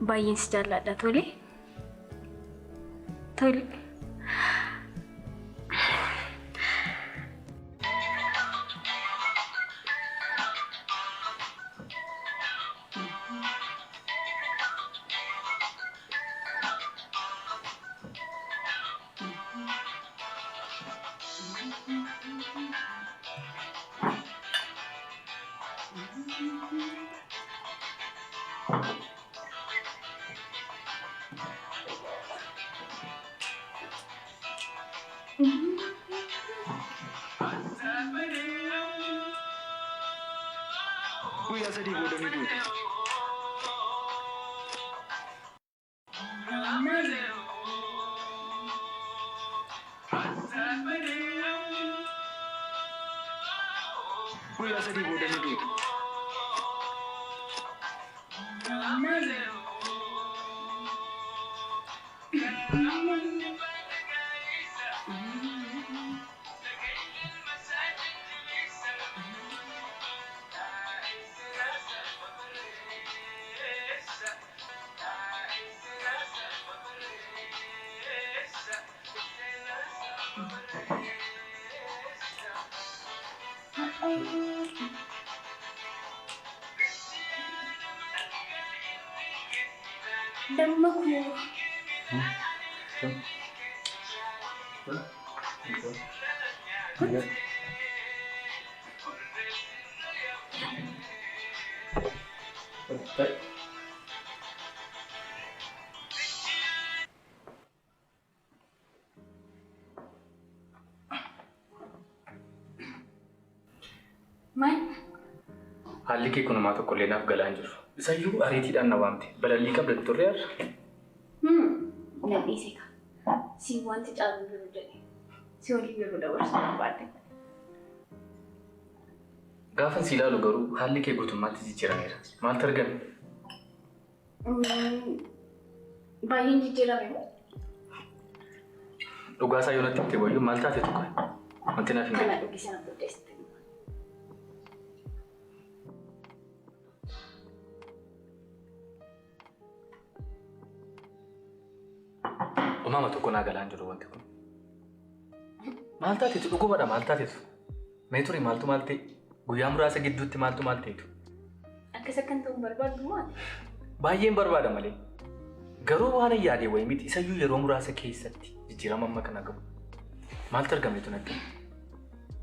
Speaker 2: Baay'een si jaalladha tole. Tole.
Speaker 8: Guyyaa sadii booda ni duuba. Guyyaa sadii booda ni duuba.
Speaker 2: Dammaku.
Speaker 1: Haalli kee kunumaa tokkollee naaf galaa hin jiru. Isayyuu ariitiidhaan na waamte. Balallii qabdatti turre har'a.
Speaker 2: Na dhiise ka. Si wanti caalu jiru jedhe. Si waliin yeroo dabarsuu barbaadde.
Speaker 1: Gaafan si ilaalu garuu haalli kee guutummaatti jijjiirameera. Maaltu argame?
Speaker 10: Baay'een jijjiirame moo?
Speaker 6: Dhugaasaa yoo natti himte wayyuu maal taate tokko? Wanti naaf hin galle.
Speaker 10: Kana dhugii sana qopheessite.
Speaker 6: Uumama tokko naa galaan jiru wanti kun. Maal taateetu dhugumadha maal taateetu? Mee ture maaltu maal ta'e? Guyyaa muraasa gidduutti maaltu maal ta'etu?
Speaker 10: Akkas akkan ta'uun barbaaddu maali?
Speaker 6: Baay'een barbaada malee. Garuu waan yaadee wayii miti isayyuu yeroo muraasa keessatti jijjiirama amma kana qabu. Maaltu argameetu natti?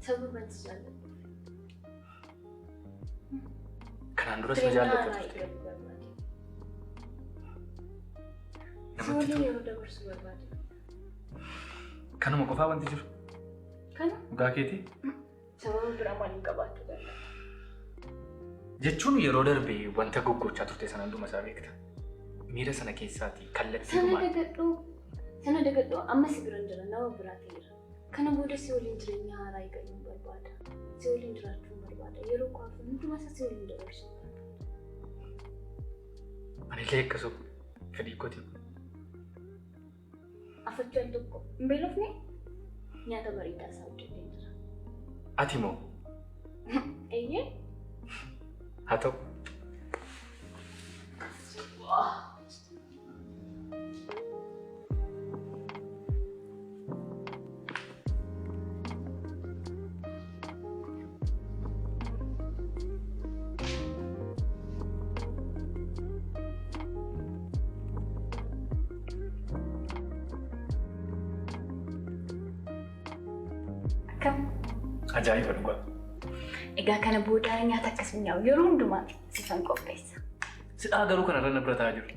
Speaker 10: Sababa itti jaalladhu.
Speaker 6: Kanaan duras na jaallattu turte.
Speaker 10: Soolii yeroo dabarsuu barbaade.
Speaker 6: Kanuma qofaa wanti jiru?
Speaker 10: Kana?
Speaker 6: Dhugaa keetii?
Speaker 10: Sababa biraa maaliin qabaachuu danda'a?
Speaker 6: Jechuun yeroo darbee wanta goggochaa turte sana hunduma isaa beekta. Miira sana keessaatii kallattii
Speaker 10: Sana dagadhoo amma si biran jira nama biraatti jira. Kana booda si waliin jireenya haaraa eegaluun barbaada. Si waliin jiraachuun barbaada. Yeroo kwaafu hunduma isaa si waliin dabarsuu barbaada.
Speaker 6: Ani illee akkasuma fedhii kooti.
Speaker 10: Afachaan tokko hin beelofne nyaata bareedaa isaa hojjetee jira.
Speaker 6: Ati moo?
Speaker 10: Eeyyee?
Speaker 6: Haa ta'u. Ajaa'iba dhugaa.
Speaker 10: Egaa kana booda nyaata akkasii nyaa'u yeroo hundumaa sifan qopheessa.
Speaker 6: Sidhaa garuu kanarra na bira taa'aa jiru.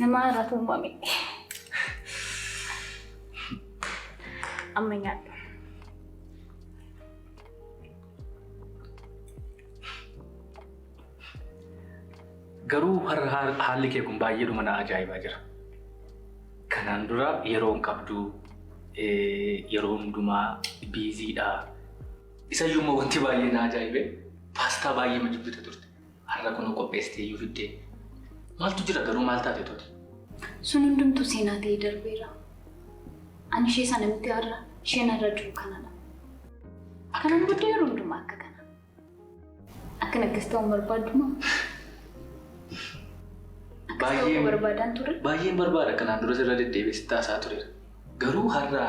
Speaker 10: Nama haaraatu uumame. Amma nyaadhu.
Speaker 6: Garuu haalli kee kun baay'eedhuma na ajaa'ibaa jira. Kanaan dura yeroo hin qabdu yeroo hundumaa biiziidha. Isayyuu immoo wanti baay'ee na ajaa'ibe paastaa baay'ee ma jibbita turte. Har'a kun qopheessitee iyyuu fiddee. Maaltu jira garuu maal taate tooti?
Speaker 10: Sun hundumtuu seenaa ta'ee darbeera. Ani ishee sana miti har'a isheen har'a jiru kanadha. Kanan booda yeroo hundumaa akka kana. Akkan akkas ta'uun barbaaduma. Akkas ta'uu barbaadaan ture.
Speaker 6: Baay'een barbaada kanaan dura sirra deddeebi'ee taasaa tureera. Garuu har'a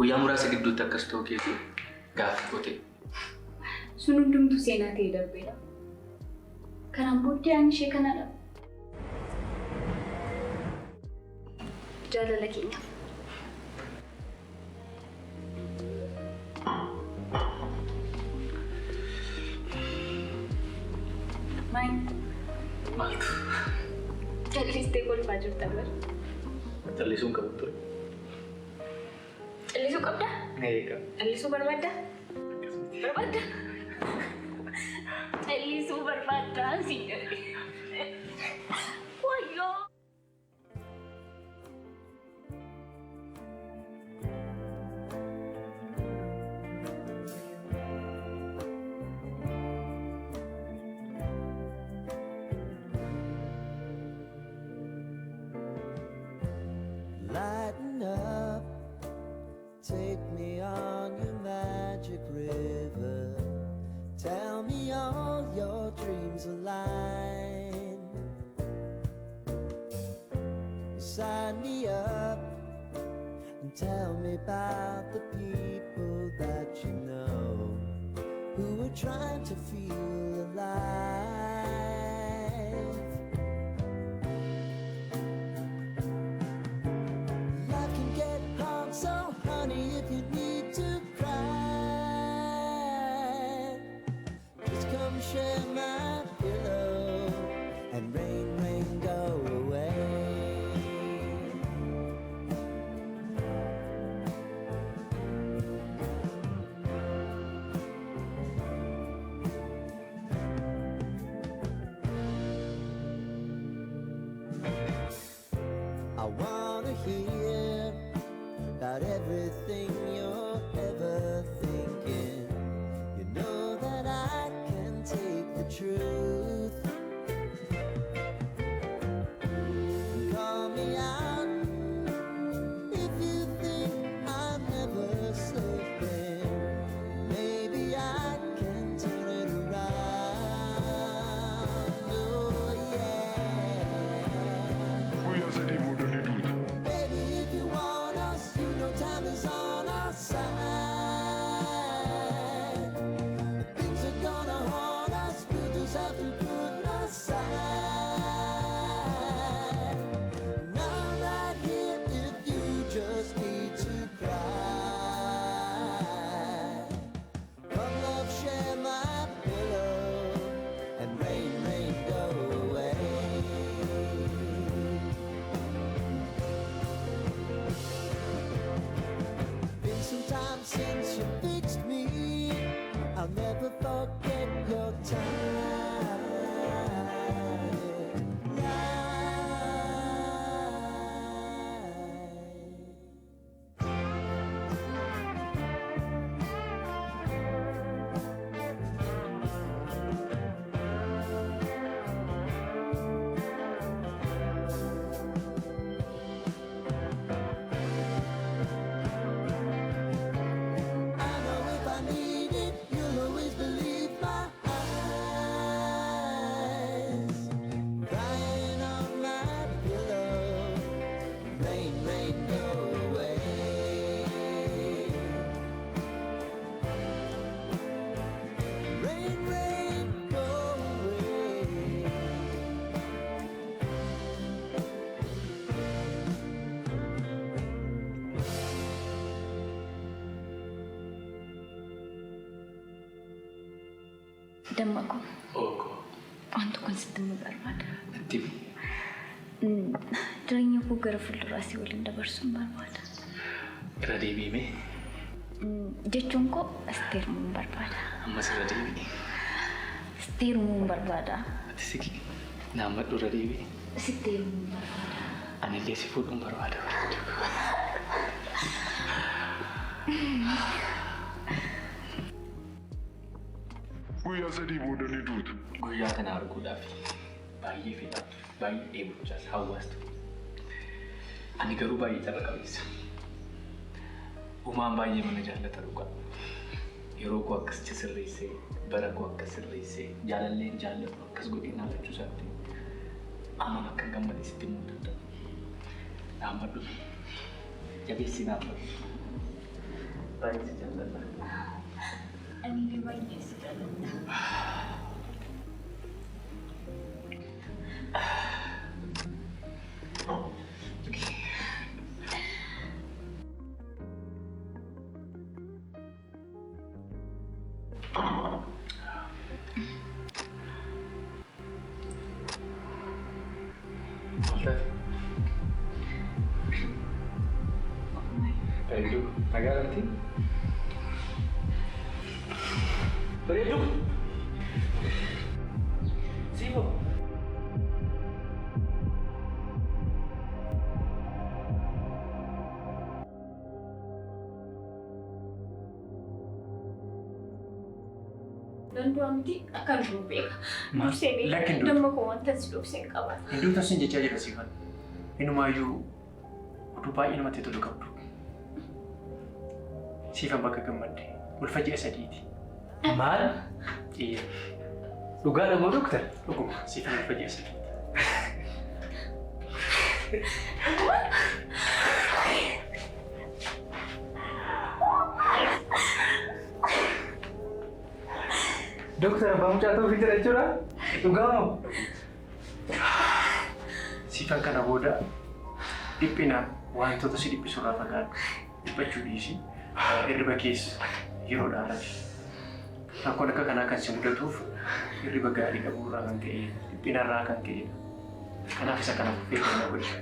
Speaker 6: guyyaa muraasa gidduutti akkas ta'uu keetii gaaffii qote.
Speaker 10: Sun hundumtuu seenaa ta'ee darbeera. Kanaan booddee ani ishee kanadha. Jaalala keenya.
Speaker 6: Maaltu?
Speaker 10: Callisitee kolfaa jirta bara.
Speaker 6: Callisuun qabu ture.
Speaker 10: Callisuu qabdaa?
Speaker 6: Eegaa.
Speaker 10: Callisuu barbaaddaa? Barbaaddaa? Callisuu barbaaddaa si jedhe. Wayyoo!
Speaker 11: Lighten up, take me on your magic river. Tell me all your dreams align. Sign me up and tell me about the people that you know who are trying to feel alive. Life can get hard, so honey, if you need to cry, just come share my pillow and rain, rain, go away. I wanna hear about everything you're ever thinking. You know that I can take the truth.
Speaker 2: Dammaku.
Speaker 6: Oko.
Speaker 2: Wanti kun sitti nu barbaada.
Speaker 6: Natti
Speaker 2: Jireenya koo gara fuulduraatti waliin dabarsuun barbaada.
Speaker 6: irra deebi'ime.
Speaker 2: Jechuun koo asteerumuun barbaada.
Speaker 6: Ammas irra deebi'e.
Speaker 2: Asteerumuun barbaada.
Speaker 6: Ati siqi naammadhu irra deebi'e.
Speaker 2: Asteerumuun barbaada.
Speaker 6: Anillee si fuudhuun barbaada.
Speaker 12: Guyyaa sadii booda ni duutu.
Speaker 6: Guyyaa kana arguudhaaf baay'ee fedhaatu, baay'ee dheebochaas hawwaastu. Ani garuu baay'ee carra qabeessa. Uumaan baay'ee mana jaallata dhugaa. Yeroo koo akkas sirreessee, bara koo akkas sirreessee, jaalalleen jaallatu akkas godhee naafachuu isaatti amma akka hin gammadne sitti himuu danda'a. Naammadhu. Jabeessi naammadhu. Baay'ee si jaalladha.
Speaker 2: Ani baay'ee si jaalladha.
Speaker 6: Bareedu, nagaa galti? Bareedu! Sibo!
Speaker 10: Danduu amti akan beeka. Dursee beeka.
Speaker 1: Lakkin duutu.
Speaker 10: Damma koo wanta si dhoksee qaba.
Speaker 1: Hinduu tasin jechaa jira siifan. Inumaayyuu oduu baay'ee namatti tolu qabdu. Siifan bakka gammadde ulfa ji'a sadiiti.
Speaker 6: Maal? Dhugaadha moo doktar?
Speaker 1: Dhuguma siifan ulfa ji'a sadiiti.
Speaker 6: Dokter, abbaa mucaa ta'uu fi jira jechuudha? Dhugaa moo?
Speaker 1: Siifan kana booda dhiphina wantoota si dhiphisu irraa fagaadhu. Dhiphachuu dhiisi. Hirriba keessa yeroo dhaaraati. Rakkoon akka kanaa kan si mudatuuf hirriba gaarii dhabuu irraa kan ka'e, dhiphina irraa kan ka'e. Kanaaf isa kana beekama godhe.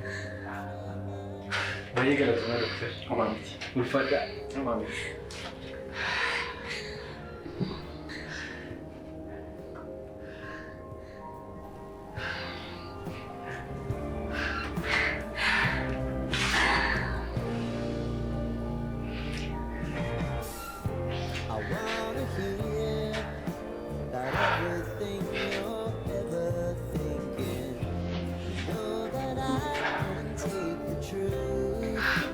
Speaker 6: Baay'ee galatoomaa doktar.
Speaker 1: Homaa miti.
Speaker 6: Ulfaadhaa.
Speaker 1: Homaa miti.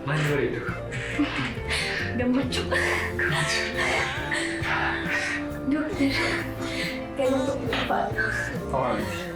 Speaker 6: Maal bareedu?
Speaker 10: Gammachuu. Dokter, kayo ito ulfaadha.
Speaker 1: Homaa miti.